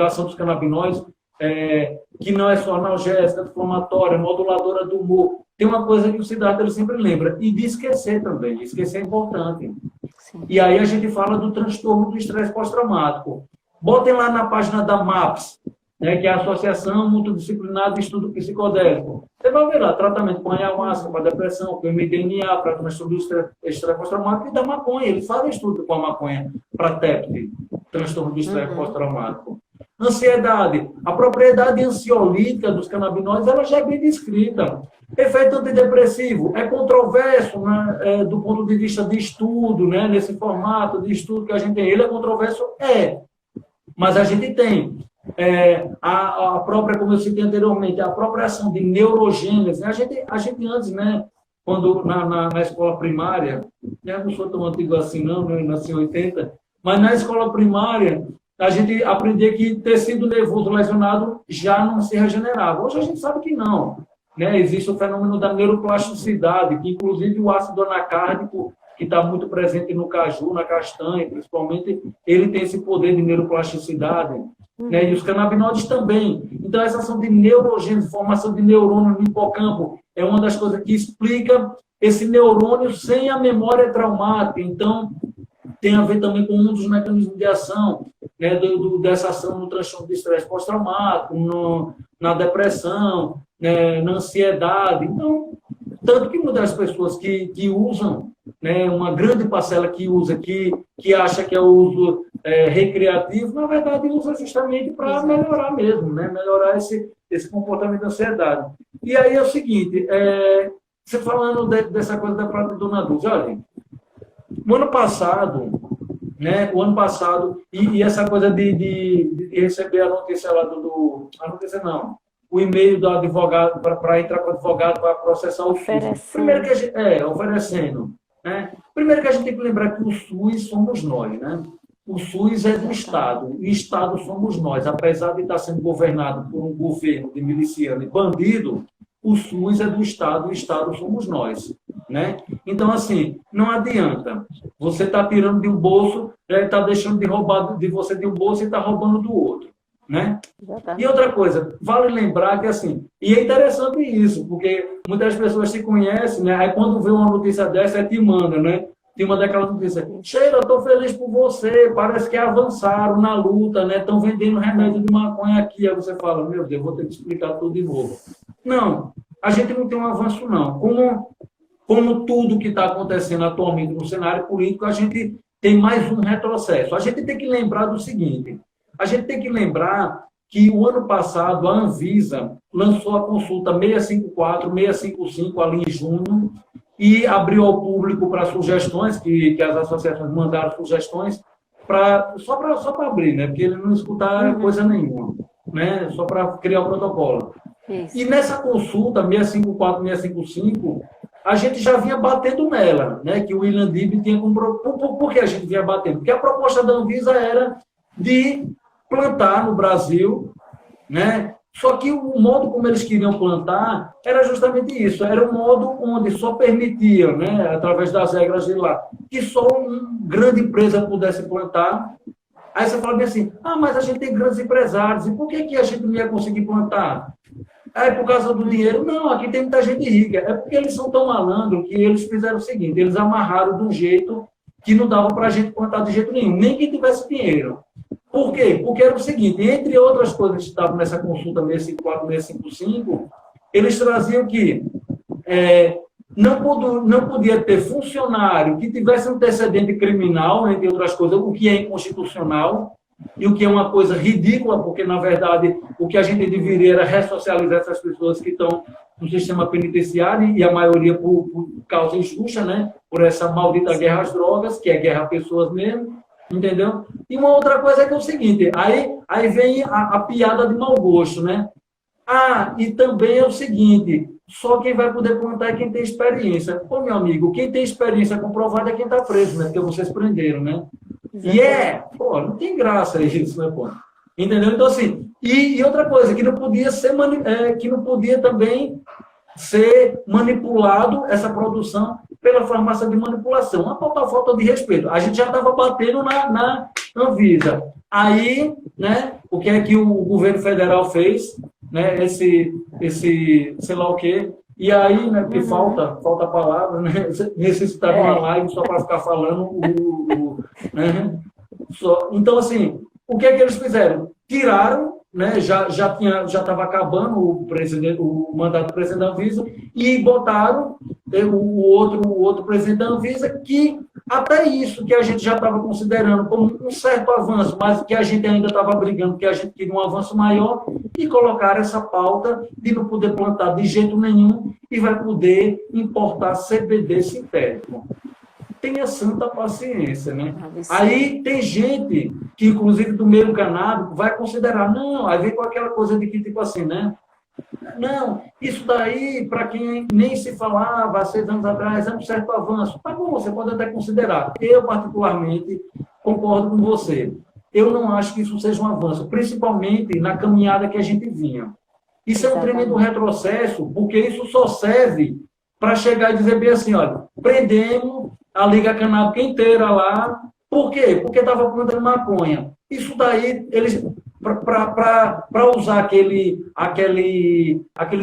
que não é só analgésica, inflamatória, moduladora do humor, tem uma coisa que o Siddhartha ele sempre lembra, e de esquecer também, esquecer é importante. Sim. E aí a gente fala do transtorno do estresse pós-traumático. Botem lá na página da MAPS, né, que é a Associação Multidisciplinar de Estudo Psicodélico. Você vai ver lá, tratamento com ayahuasca, para depressão, com MDMA, para transtorno do estresse pós-traumático, e da maconha. Eles fazem estudo com a maconha para TEPT, transtorno do estresse pós-traumático. Ansiedade. A propriedade ansiolítica dos canabinoides ela já é bem descrita. Efeito antidepressivo é controverso, né, do ponto de vista de estudo, né, nesse formato de estudo que a gente tem. Ele é controverso? Mas a gente tem. A própria, como eu citei anteriormente, a própria ação de neurogênese. A gente antes, né, quando na escola primária, eu não sou tão antigo assim não, eu nasci em 80, mas na escola primária a gente aprendia que tecido nervoso lesionado já não se regenerava. Hoje a gente sabe que não. Né? Existe o fenômeno da neuroplasticidade, que inclusive o ácido anacárdico, que está muito presente no caju, na castanha, principalmente, ele tem esse poder de neuroplasticidade. né? E os canabinoides também. Então, essa ação de neurogênese, formação de neurônio no hipocampo, é uma das coisas que explica esse neurônio sem a memória traumática. Então, tem a ver também com um dos mecanismos de ação, né, dessa ação no transtorno de estresse pós-traumático, na depressão, né, na ansiedade. Então, tanto que muitas das pessoas que usam, né, uma grande parcela que usa, que acha que é o uso recreativo, na verdade usa justamente para melhorar mesmo, né, melhorar esse comportamento de ansiedade. E aí é o seguinte, você falando dessa coisa da própria Dona Dulce, olha, no ano passado, né, e essa coisa de receber a notícia lá a notícia não, o e-mail do advogado, para entrar com o advogado para processar o SUS. Primeiro que a gente, oferecendo. Né? Primeiro que a gente tem que lembrar que o SUS somos nós, né? O SUS é do Estado, e o Estado somos nós. Apesar de estar sendo governado por um governo de miliciano e bandido, o SUS é do Estado, e o Estado somos nós. Né? Então, assim, não adianta. Você está tirando de um bolso, está deixando de roubar de você de um bolso e está roubando do outro. Né? E outra coisa, vale lembrar que, assim, e é interessante isso, porque muitas pessoas se conhecem, né? Aí quando vê uma notícia dessa, te manda, né? Tem uma daquelas notícias, Sheila, estou feliz por você, parece que avançaram na luta, né? Estão vendendo remédio de maconha aqui. Aí você fala, meu Deus, vou ter que explicar tudo de novo. Não, a gente não tem um avanço, não. Como tudo que está acontecendo atualmente no cenário político, a gente tem mais um retrocesso. A gente tem que lembrar do seguinte, a gente tem que lembrar que o ano passado a Anvisa lançou a consulta 654, 655 ali em junho e abriu ao público para sugestões, que as associações mandaram sugestões, só para abrir, né? Porque ele não escutar coisa nenhuma, né? Só para criar o protocolo. Isso. E nessa consulta 654, 655, a gente já vinha batendo nela, né? Que o William Dib tinha comprado. Por que a gente vinha batendo? Porque a proposta da Anvisa era de plantar no Brasil, né? Só que o modo como eles queriam plantar era justamente isso, era um modo onde só permitia, né, através das regras de lá, que só uma grande empresa pudesse plantar. Aí você fala bem assim, mas a gente tem grandes empresários, e por que a gente não ia conseguir plantar? É por causa do dinheiro? Não, aqui tem muita gente rica. É porque eles são tão malandros que eles fizeram o seguinte, eles amarraram de um jeito que não dava para a gente plantar de jeito nenhum, nem que tivesse dinheiro. Por quê? Porque era o seguinte, entre outras coisas que estavam nessa consulta 654, 655, eles traziam que não podia ter funcionário que tivesse antecedente criminal, entre outras coisas, o que é inconstitucional e o que é uma coisa ridícula, porque, na verdade, o que a gente deveria era ressocializar essas pessoas que estão no sistema penitenciário, e a maioria por causa injusta, né? Por essa maldita guerra às drogas, que é guerra a pessoas mesmo, entendeu? E uma outra coisa é que é o seguinte, aí vem a piada de mau gosto, né? E também é o seguinte, só quem vai poder plantar é quem tem experiência. Pô, meu amigo, quem tem experiência comprovada é quem está preso, né? Porque vocês prenderam, né? Pô, não tem graça isso, né, pô? Entendeu? Então, assim, e outra coisa, que não podia também ser manipulado essa produção pela farmácia de manipulação. Uma total falta de respeito. A gente já estava batendo na Anvisa. Aí, né, o que é que o governo federal fez? Né, esse sei lá o quê. E aí, né, porque falta a palavra, né, necessitava uma live só para ficar falando né? Então, assim, o que é que eles fizeram? Tiraram, né, já estava acabando o mandato do presidente da Anvisa, e botaram o outro presidente da Anvisa, que até isso que a gente já estava considerando como um certo avanço, mas que a gente ainda estava brigando, que a gente queria um avanço maior, e colocaram essa pauta de não poder plantar de jeito nenhum e vai poder importar CBD sintético. Tenha santa paciência, né? Aí tem gente que, inclusive do meio canábico, vai considerar, não, aí vem com aquela coisa de que, tipo assim, né? Não, isso daí, para quem nem se falava há 6 anos atrás, é um certo avanço. Tá bom, você pode até considerar. Eu, particularmente, concordo com você. Eu não acho que isso seja um avanço, principalmente na caminhada que a gente vinha. Isso é um tremendo retrocesso, porque isso só serve para chegar e dizer bem assim, olha, prendemos a Liga Canábica inteira lá. Por quê? Porque estava plantando maconha. Isso daí, eles para usar aquele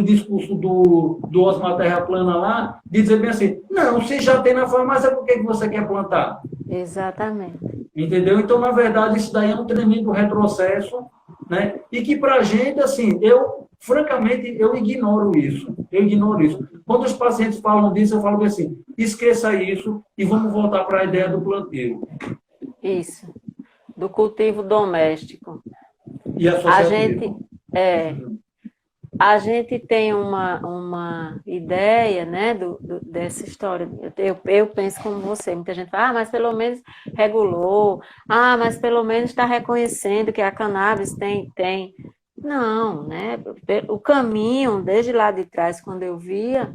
discurso do Osmar Terra Plana lá, de dizer bem assim, não, se já tem na farmácia, por que você quer plantar? Exatamente. Entendeu? Então, na verdade, isso daí é um tremendo retrocesso, né? E que para a gente, assim, francamente, eu ignoro isso. Eu ignoro isso. Quando os pacientes falam disso, eu falo assim, esqueça isso e vamos voltar para a ideia do plantio. Isso. Do cultivo doméstico. E associativo. A gente tem uma ideia, né, dessa história. Eu penso como você. Muita gente fala, mas pelo menos regulou. Mas pelo menos está reconhecendo que a cannabis tem. Não, né? O caminho, desde lá de trás, quando eu via,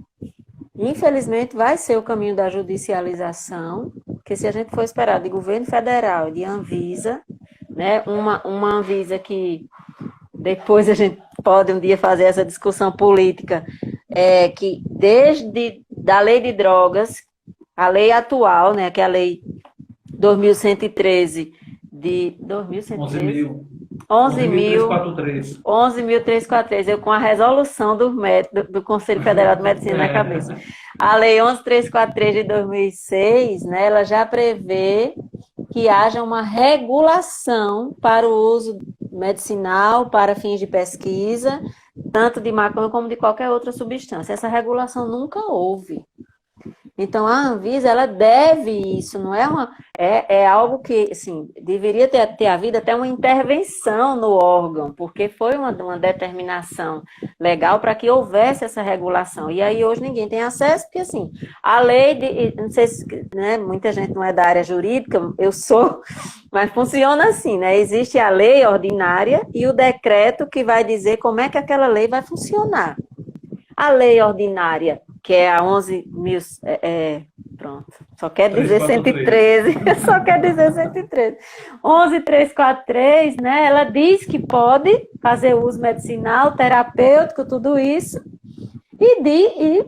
infelizmente vai ser o caminho da judicialização, porque se a gente for esperar de governo federal e de Anvisa, né, uma Anvisa que depois a gente pode um dia fazer essa discussão política, que desde da lei de drogas, a lei atual, né, que é a lei 2113 de 2113 11.343, eu com a resolução do Conselho Federal de Medicina na cabeça. A lei 11.343 de 2006, né, ela já prevê que haja uma regulação para o uso medicinal, para fins de pesquisa, tanto de maconha como de qualquer outra substância. Essa regulação nunca houve. Então, a Anvisa, ela deve isso, não é algo que, assim, deveria ter havido até uma intervenção no órgão, porque foi uma determinação legal para que houvesse essa regulação. E aí, hoje, ninguém tem acesso, porque, assim, a lei, não sei se, né, muita gente não é da área jurídica, eu sou, mas funciona assim, né? Existe a lei ordinária e o decreto que vai dizer como é que aquela lei vai funcionar. A lei ordinária, que é a 11 mil... pronto, só quer dizer 113. Só quer dizer 113. 11.343, né? Ela diz que pode fazer uso medicinal, terapêutico, tudo isso.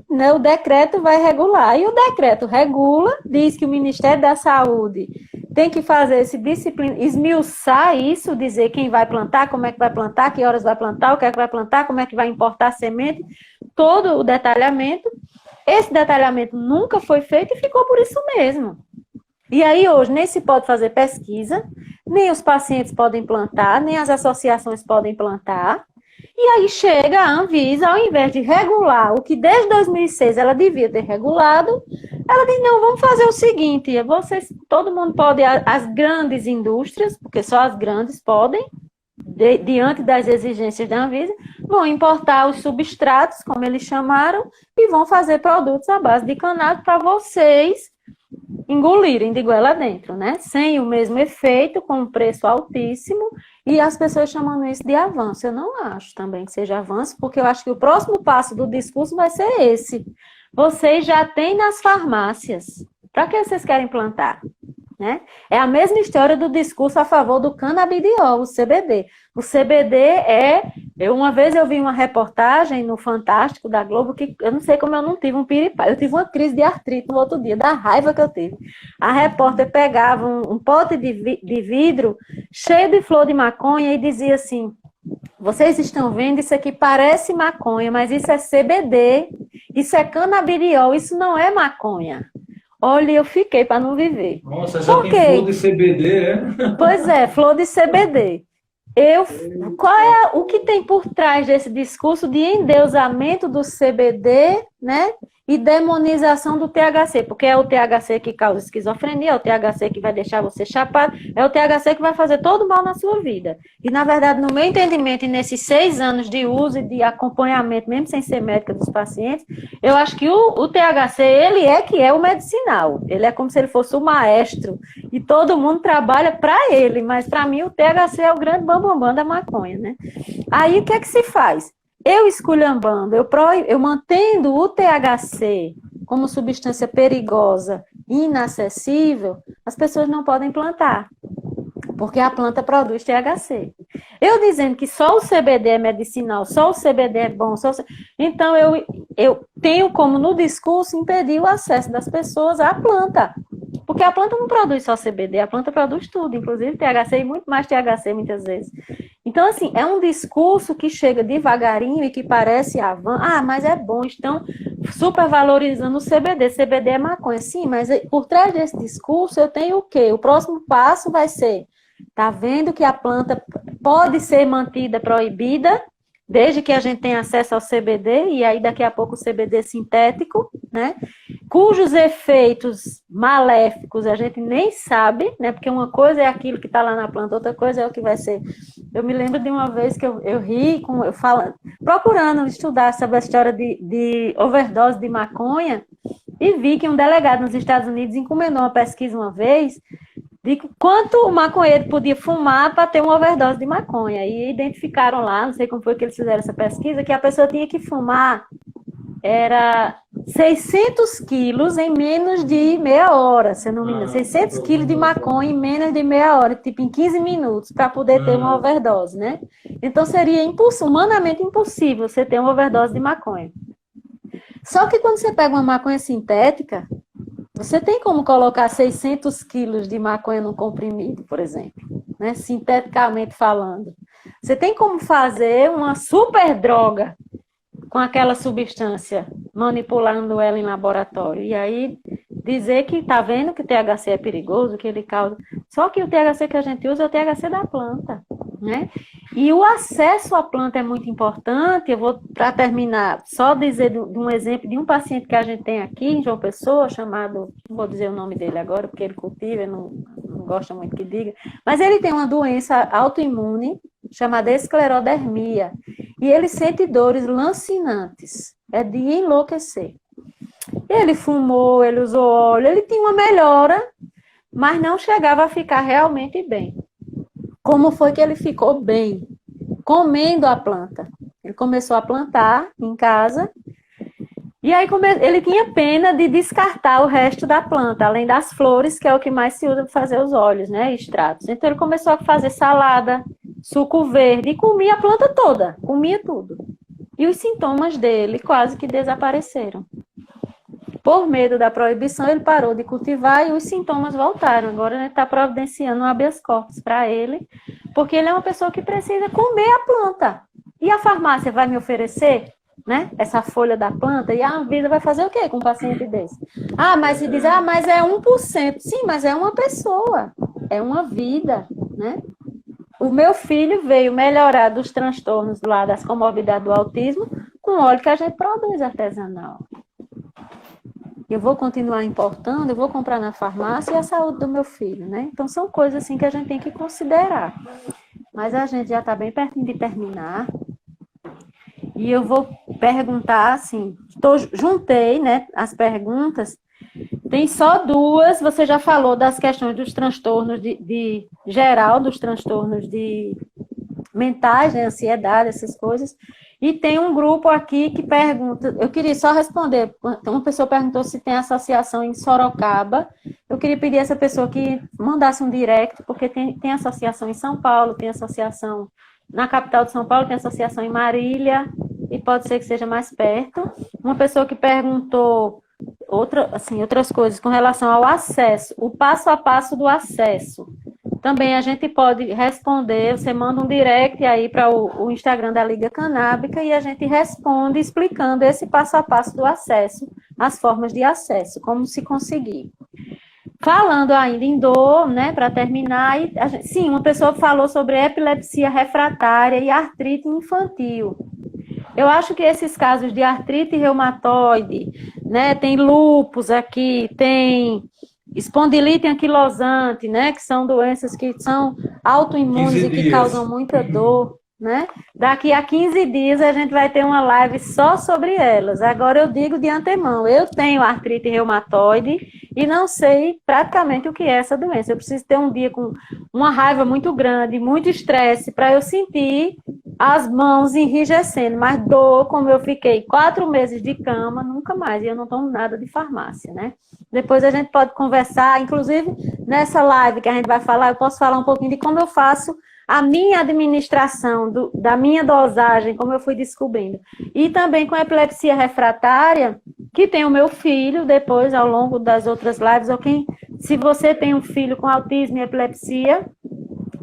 Né, o decreto vai regular. E o decreto regula, diz que o Ministério da Saúde tem que fazer esse disciplina, esmiuçar isso, dizer quem vai plantar, como é que vai plantar, que horas vai plantar, o que é que vai plantar, como é que vai importar semente, todo o detalhamento. Esse detalhamento nunca foi feito e ficou por isso mesmo. E aí hoje nem se pode fazer pesquisa, nem os pacientes podem plantar, nem as associações podem plantar. E aí chega a Anvisa, ao invés de regular o que desde 2006 ela devia ter regulado, ela diz, não, vamos fazer o seguinte, todo mundo pode, as grandes indústrias, porque só as grandes podem, diante das exigências da Anvisa, vão importar os substratos, como eles chamaram, e vão fazer produtos à base de cannabis para vocês engolirem de goela dentro, né? Sem o mesmo efeito, com um preço altíssimo, e as pessoas chamando isso de avanço. Eu não acho também que seja avanço, porque eu acho que o próximo passo do discurso vai ser esse. Vocês já têm nas farmácias. Para que vocês querem plantar? Né? É a mesma história do discurso a favor do canabidiol, o CBD. O CBD uma vez eu vi uma reportagem no Fantástico da Globo, que eu não sei como eu não tive um piripá. Eu tive uma crise de artrite no outro dia, da raiva que eu tive. A repórter pegava um pote de vidro cheio de flor de maconha e dizia assim, vocês estão vendo, isso aqui parece maconha, mas isso é CBD, isso é canabidiol, isso não é maconha. Olha, eu fiquei para não viver. Nossa, já tem flor de CBD, é? Pois é, flor de CBD. O que tem por trás desse discurso de endeusamento do CBD, né? E demonização do THC, porque é o THC que causa esquizofrenia, é o THC que vai deixar você chapado, é o THC que vai fazer todo mal na sua vida. E, na verdade, no meu entendimento, e nesses 6 anos de uso e de acompanhamento, mesmo sem ser médica dos pacientes, eu acho que o THC, ele é o medicinal. Ele é como se ele fosse o maestro, e todo mundo trabalha para ele, mas, para mim, o THC é o grande bambambam da maconha, né? Aí, o que é que se faz? Eu esculhambando, eu mantendo o THC como substância perigosa e inacessível, as pessoas não podem plantar, porque a planta produz THC. Eu dizendo que só o CBD é medicinal, só o CBD é bom, então eu tenho como no discurso impedir o acesso das pessoas à planta, porque a planta não produz só CBD, a planta produz tudo, inclusive THC e muito mais THC muitas vezes. Então, assim, é um discurso que chega devagarinho e que parece mas é bom, estão supervalorizando o CBD. CBD é maconha. Sim, mas por trás desse discurso eu tenho o quê? O próximo passo vai ser, tá vendo que a planta pode ser mantida proibida, desde que a gente tenha acesso ao CBD, e aí daqui a pouco o CBD sintético, né? Cujos efeitos maléficos a gente nem sabe, né? Porque uma coisa é aquilo que está lá na planta, outra coisa é o que vai ser. Eu me lembro de uma vez que eu ri, procurando estudar sobre a história de overdose de maconha, e vi que um delegado nos Estados Unidos encomendou uma pesquisa uma vez de quanto o maconheiro podia fumar para ter uma overdose de maconha. E identificaram lá, não sei como foi que eles fizeram essa pesquisa, que a pessoa tinha que fumar era 600 quilos em menos de meia hora, se eu não me engano. 600 quilos de maconha em menos de meia hora, tipo em 15 minutos, para poder ter uma overdose, né? Então seria humanamente impossível você ter uma overdose de maconha. Só que quando você pega uma maconha sintética, você tem como colocar 600 quilos de maconha num comprimido, por exemplo, né? Sinteticamente falando. Você tem como fazer uma super droga com aquela substância, manipulando ela em laboratório. E aí dizer que está vendo que o THC é perigoso, que ele causa. Só que o THC que a gente usa é o THC da planta, né? E o acesso à planta é muito importante. Eu vou, para terminar, só dizer de um exemplo de um paciente que a gente tem aqui em João Pessoa, chamado, não vou dizer o nome dele agora, porque ele cultiva, não gosta muito que diga, mas ele tem uma doença autoimune chamada esclerodermia, e ele sente dores lancinantes, é de enlouquecer. Ele fumou, ele usou óleo, ele tinha uma melhora, mas não chegava a ficar realmente bem. Como foi que ele ficou bem? Comendo a planta. Ele começou a plantar em casa, e aí ele tinha pena de descartar o resto da planta, além das flores, que é o que mais se usa para fazer os óleos, né, extratos. Então ele começou a fazer salada, suco verde, e comia a planta toda, comia tudo. E os sintomas dele quase que desapareceram. Por medo da proibição, ele parou de cultivar e os sintomas voltaram. Agora ele está providenciando um habeas corpus para ele, porque ele é uma pessoa que precisa comer a planta. E a farmácia vai me oferecer, né, essa folha da planta, e a Anvisa vai fazer o quê com um paciente desse? Mas se diz, mas é 1%. Sim, mas é uma pessoa, é uma vida, né? O meu filho veio melhorar dos transtornos lá das comorbidades do autismo com óleo que a gente produz artesanal. Eu vou continuar importando, eu vou comprar na farmácia e a saúde do meu filho, né? Então, são coisas assim que a gente tem que considerar. Mas a gente já está bem pertinho de terminar. E eu vou perguntar, assim, juntei, né, as perguntas. Tem só duas, você já falou das questões dos transtornos de geral, dos transtornos mentais, né, ansiedade, essas coisas. E tem um grupo aqui que pergunta, eu queria só responder, uma pessoa perguntou se tem associação em Sorocaba, eu queria pedir a essa pessoa que mandasse um direct, porque tem associação em São Paulo, tem associação na capital de São Paulo, tem associação em Marília, e pode ser que seja mais perto. Uma pessoa que perguntou outras coisas com relação ao acesso, o passo a passo do acesso. Também a gente pode responder, você manda um direct aí para o Instagram da Liga Canábica e a gente responde explicando esse passo a passo do acesso, as formas de acesso, como se conseguir. Falando ainda em dor, né, para terminar, sim, uma pessoa falou sobre epilepsia refratária e artrite infantil. Eu acho que esses casos de artrite reumatoide, né, tem lúpus aqui, tem espondilite anquilosante, né, que são doenças que são autoimunes e que causam muita dor, né? Daqui a 15 dias a gente vai ter uma live só sobre elas. Agora eu digo de antemão, eu tenho artrite reumatoide e não sei praticamente o que é essa doença. Eu preciso ter um dia com uma raiva muito grande, muito estresse, para eu sentir as mãos enrijecendo, mas dor, como eu fiquei 4 meses de cama, nunca mais, e eu não tomo nada de farmácia, né? Depois a gente pode conversar, inclusive nessa live que a gente vai falar, eu posso falar um pouquinho de como eu faço a minha administração, da minha dosagem, como eu fui descobrindo. E também com a epilepsia refratária, que tem o meu filho, depois, ao longo das outras lives, se você tem um filho com autismo e epilepsia,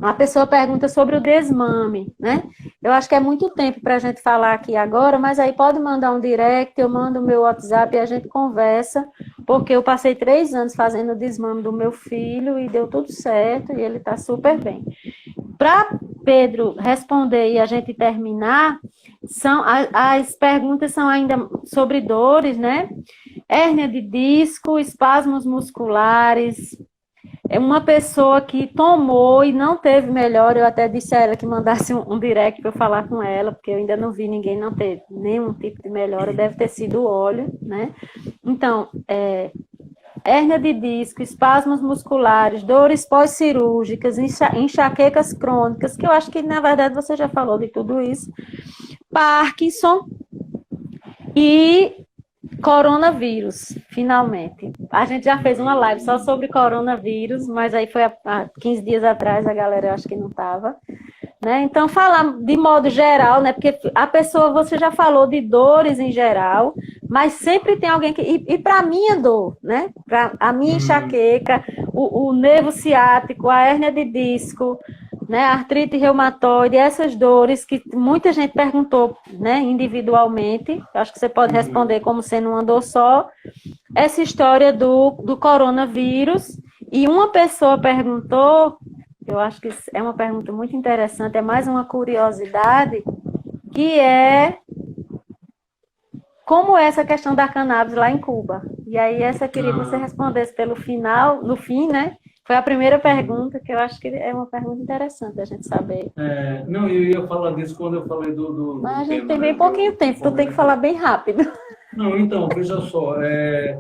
Uma pessoa pergunta sobre o desmame, né? Eu acho que é muito tempo para a gente falar aqui agora, mas aí pode mandar um direct, eu mando o meu WhatsApp e a gente conversa, porque eu passei 3 anos fazendo o desmame do meu filho e deu tudo certo e ele está super bem. Para Pedro responder e a gente terminar, as perguntas são ainda sobre dores, né? Hérnia de disco, espasmos musculares. É uma pessoa que tomou e não teve melhor. Eu até disse a ela que mandasse um direct para eu falar com ela, porque eu ainda não vi ninguém não ter nenhum tipo de melhora. Deve ter sido o óleo, né? Então, hérnia de disco, espasmos musculares, dores pós-cirúrgicas, enxaquecas crônicas, que eu acho que, na verdade, você já falou de tudo isso. Parkinson e coronavírus, finalmente. A gente já fez uma live só sobre coronavírus, mas aí foi há 15 dias atrás, a galera eu acho que não estava. Né? Então, falar de modo geral, né? Porque a pessoa, você já falou de dores em geral, mas sempre tem alguém que... E para a minha dor, né? Para a minha enxaqueca, o nervo ciático, a hérnia de disco, né? A artrite reumatoide, essas dores que muita gente perguntou, né? Individualmente, acho que você pode responder como sendo uma dor só. Essa história do coronavírus, e uma pessoa perguntou... Eu acho que é uma pergunta muito interessante, é mais uma curiosidade, que é como é essa questão da cannabis lá em Cuba. E aí essa eu queria que você respondesse pelo final, no fim, né? Foi a primeira pergunta, que eu acho que é uma pergunta interessante a gente saber. Não, eu ia falar disso quando eu falei do Mas a gente tema, tem bem pouquinho tempo, então tem que falar bem rápido. Não, então, veja só, é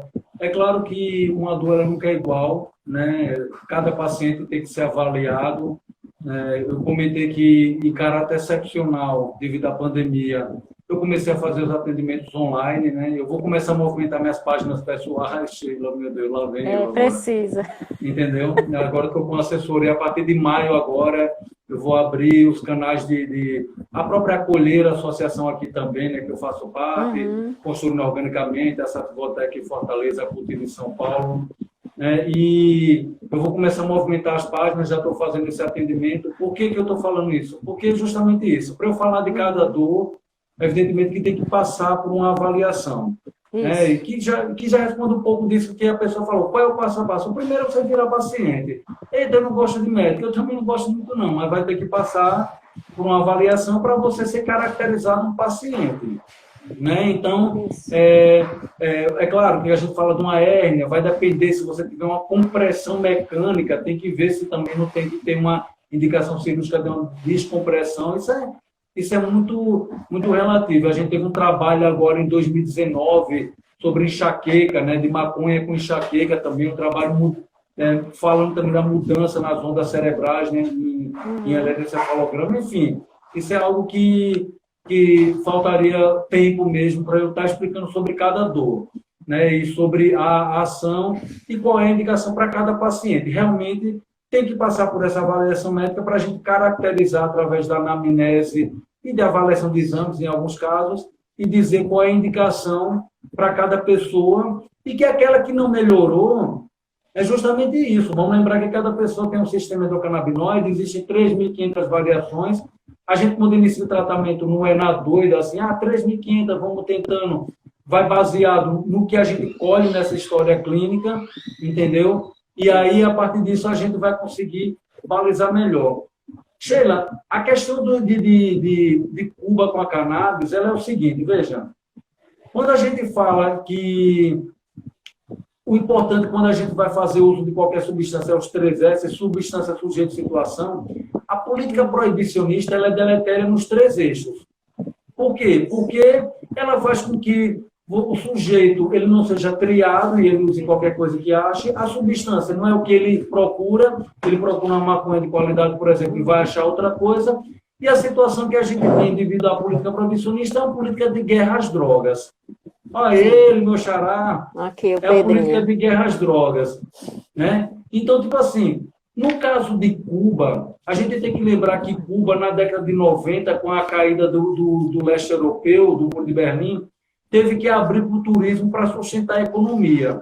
claro que uma dor nunca é igual, né? Cada paciente tem que ser avaliado. Eu comentei que, em caráter excepcional, devido à pandemia, eu comecei a fazer os atendimentos online, né? Eu vou começar a movimentar minhas páginas pessoais, Sheila, meu Deus, lá vem eu agora. Precisa. Entendeu? Agora estou com assessoria, a partir de maio agora, eu vou abrir os canais a própria Acolher, a associação aqui também, né, que eu faço parte, construindo organicamente, essa fotovoltaica em Fortaleza, Cultivo em São Paulo. E eu vou começar a movimentar as páginas, já estou fazendo esse atendimento. Por que eu estou falando isso? Porque justamente isso. Para eu falar de cada dor, evidentemente que tem que passar por uma avaliação. E que já responde um pouco disso que a pessoa falou. Qual é o passo a passo? O primeiro é você virar paciente. Eita, eu não gosto de médico. Eu também não gosto muito não, mas vai ter que passar por uma avaliação para você ser caracterizado um paciente. Né? Então, é claro que a gente fala de uma hérnia, vai depender se você tiver uma compressão mecânica, tem que ver se também não tem que ter uma indicação cirúrgica de uma descompressão. Isso é muito, muito relativo. A gente teve um trabalho agora em 2019 sobre enxaqueca, né, de maconha com enxaqueca, também um trabalho falando também da mudança nas ondas cerebrais, né, em eletroencefalograma, enfim. Isso é algo que faltaria tempo mesmo para eu estar explicando sobre cada dor, né, e sobre a ação e qual é a indicação para cada paciente. Realmente tem que passar por essa avaliação médica para a gente caracterizar através da anamnese e de avaliação de exames, em alguns casos, e dizer qual é a indicação para cada pessoa e que aquela que não melhorou é justamente isso. Vamos lembrar que cada pessoa tem um sistema endocannabinoide, existem 3.500 variações. A gente, quando inicia o tratamento, não é na doida, assim, 3.500, vamos tentando. Vai baseado no que a gente colhe nessa história clínica, entendeu? E aí, a partir disso, a gente vai conseguir balizar melhor. Sheila, a questão de Cuba com a cannabis, ela é o seguinte, veja, quando a gente fala que o importante quando a gente vai fazer uso de qualquer substância é os 3S, substância, sujeito, situação, a política proibicionista ela é deletéria nos 3 eixos. Por quê? Porque ela faz com que o sujeito ele não seja triado e ele use qualquer coisa que ache. A substância não é o que ele procura uma maconha de qualidade, por exemplo, e vai achar outra coisa. E a situação que a gente tem devido à política proibicionista é uma política de guerra às drogas. Olha ele, meu xará, aqui, é a política de guerra às drogas. Né? Então, tipo assim, no caso de Cuba, a gente tem que lembrar que Cuba, na década de 90, com a caída do leste europeu, do Muro de Berlim, teve que abrir para o turismo para sustentar a economia.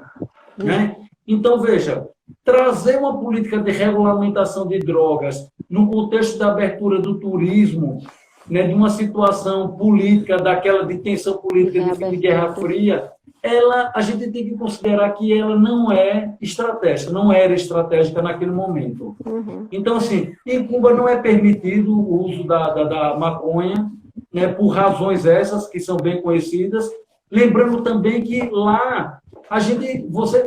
Né? Então, veja, trazer uma política de regulamentação de drogas no contexto da abertura do turismo, né, de uma situação política, daquela de tensão política de fim de Guerra Fria, a gente tem que considerar que ela não é estratégica, não era estratégica naquele momento. Então, assim, em Cuba não é permitido o uso da maconha, né, por razões essas que são bem conhecidas. Lembrando também que lá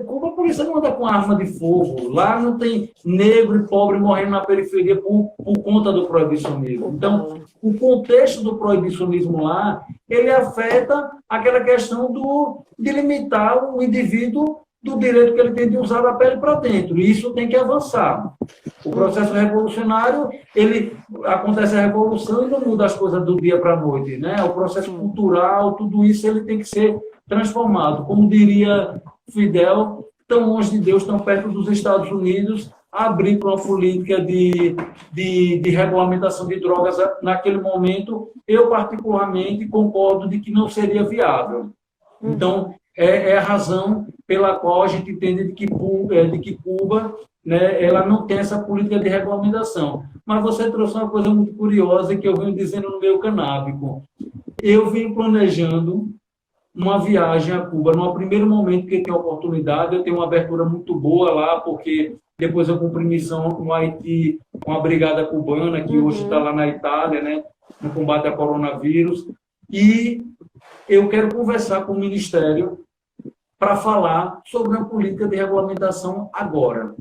Cuba, a polícia não anda com arma de fogo. Lá não tem negro e pobre morrendo na periferia por conta do proibicionismo. Então, o contexto do proibicionismo lá, ele afeta aquela questão de limitar o indivíduo do direito que ele tem de usar a pele para dentro. E isso tem que avançar. O processo revolucionário, acontece a revolução e não muda as coisas do dia para a noite, né? O processo cultural, tudo isso, ele tem que ser transformado. Como diria Fidel, tão longe de Deus, tão perto dos Estados Unidos, abrir para uma política de regulamentação de drogas naquele momento, eu particularmente concordo de que não seria viável. Então, é a razão pela qual a gente entende de que Cuba, né, ela não tem essa política de regulamentação. Mas você trouxe uma coisa muito curiosa que eu venho dizendo no meu canábico. Eu vim planejando uma viagem a Cuba, no primeiro momento que eu tenho oportunidade, eu tenho uma abertura muito boa lá, porque depois eu cumpri missão no Haiti com a brigada cubana, que hoje está lá na Itália, né, no combate ao coronavírus, e eu quero conversar com o Ministério para falar sobre uma política de regulamentação agora.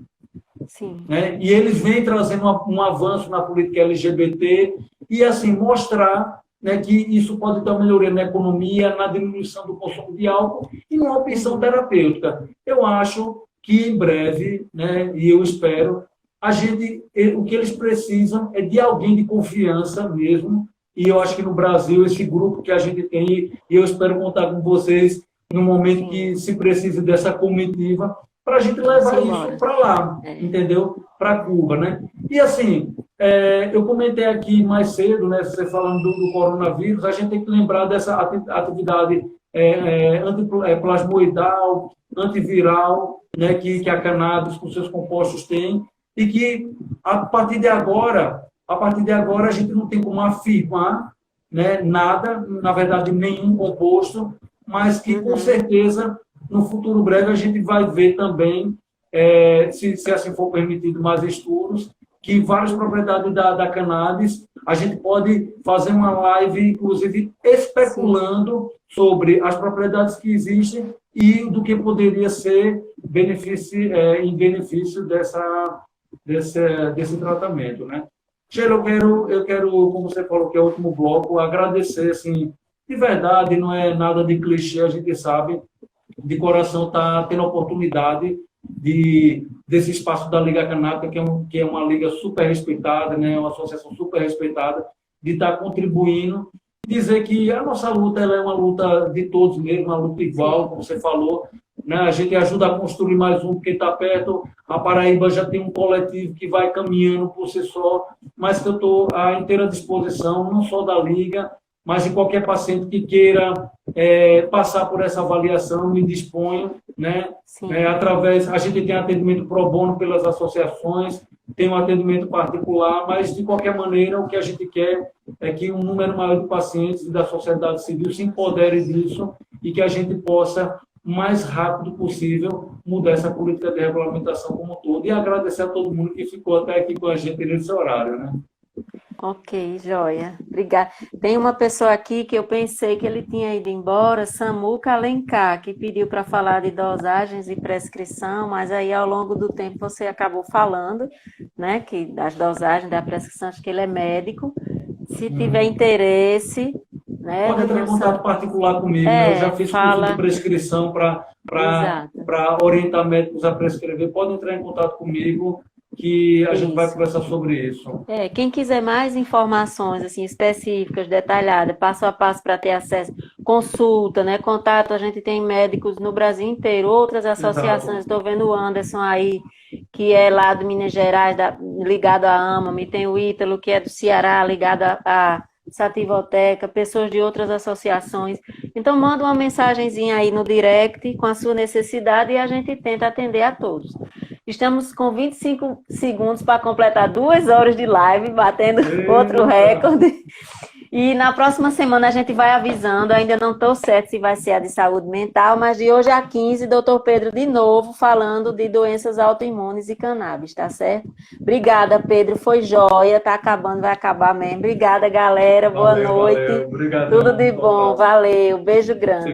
Sim. Né? E eles vêm trazendo um avanço na política LGBT e, assim, mostrar, né, que isso pode ter uma melhoria na economia, na diminuição do consumo de álcool e numa opção terapêutica. Eu acho que, em breve, né, e eu espero, o que eles precisam é de alguém de confiança mesmo, e eu acho que no Brasil, esse grupo que a gente tem, e eu espero contar com vocês no momento que se precise dessa comitiva, para a gente levar isso para lá, entendeu? Para Cuba, né? E assim, eu comentei aqui mais cedo, né, você falando do coronavírus, a gente tem que lembrar dessa atividade antiplasmoidal, antiviral, né, que a cannabis com seus compostos tem, e que a partir de agora a gente não tem como afirmar, né, nada, na verdade nenhum composto, mas que com certeza no futuro breve a gente vai ver também, se assim for permitido mais estudos, que várias propriedades da cannabis, a gente pode fazer uma live, inclusive, especulando sobre as propriedades que existem e do que poderia ser em benefício desse tratamento, né? Sheila, eu quero, como você falou que é o último bloco, agradecer, assim, de verdade, não é nada de clichê, a gente sabe, de coração está tendo a oportunidade desse espaço da Liga Canábica, que é uma liga super respeitada, né, uma associação super respeitada, de estar contribuindo, dizer que a nossa luta ela é uma luta de todos mesmo, uma luta igual, como você falou, né, a gente ajuda a construir mais um, porque está perto, a Paraíba já tem um coletivo que vai caminhando por si só, mas que eu estou à inteira disposição, não só da Liga, mas de qualquer paciente que queira passar por essa avaliação, me disponho, né? A gente tem atendimento pro bono pelas associações, tem um atendimento particular, mas, de qualquer maneira, o que a gente quer é que um número maior de pacientes e da sociedade civil se empodere disso e que a gente possa, o mais rápido possível, mudar essa política de regulamentação como um todo. E agradecer a todo mundo que ficou até aqui com a gente nesse horário, né? Ok, joia. Obrigada. Tem uma pessoa aqui que eu pensei que ele tinha ido embora, Samuca Alencar, que pediu para falar de dosagens e prescrição, mas aí ao longo do tempo você acabou falando, né, que das dosagens, da prescrição, acho que ele é médico. Se tiver interesse, né? Pode entrar em contato particular comigo, né? Eu já fiz curso de prescrição para orientar médicos a prescrever. Pode entrar em contato comigo, que a gente vai conversar sobre isso. Quem quiser mais informações assim, específicas, detalhadas, passo a passo para ter acesso, consulta, né, contato, a gente tem médicos no Brasil inteiro, outras associações, estou vendo o Anderson aí, que é lá do Minas Gerais, ligado à AMAM, tem o Ítalo, que é do Ceará, ligado à Sativoteca, pessoas de outras associações. Então, manda uma mensagenzinha aí no direct com a sua necessidade e a gente tenta atender a todos. Estamos com 25 segundos para completar 2 horas de live, batendo outro recorde. E na próxima semana a gente vai avisando, ainda não estou certo se vai ser a de saúde mental, mas de hoje a 15, doutor Pedro de novo falando de doenças autoimunes e cannabis, tá certo? Obrigada, Pedro, foi joia, tá acabando, vai acabar mesmo. Obrigada, galera, boa noite. Valeu. Obrigadão. Tudo de bom, valeu, beijo grande.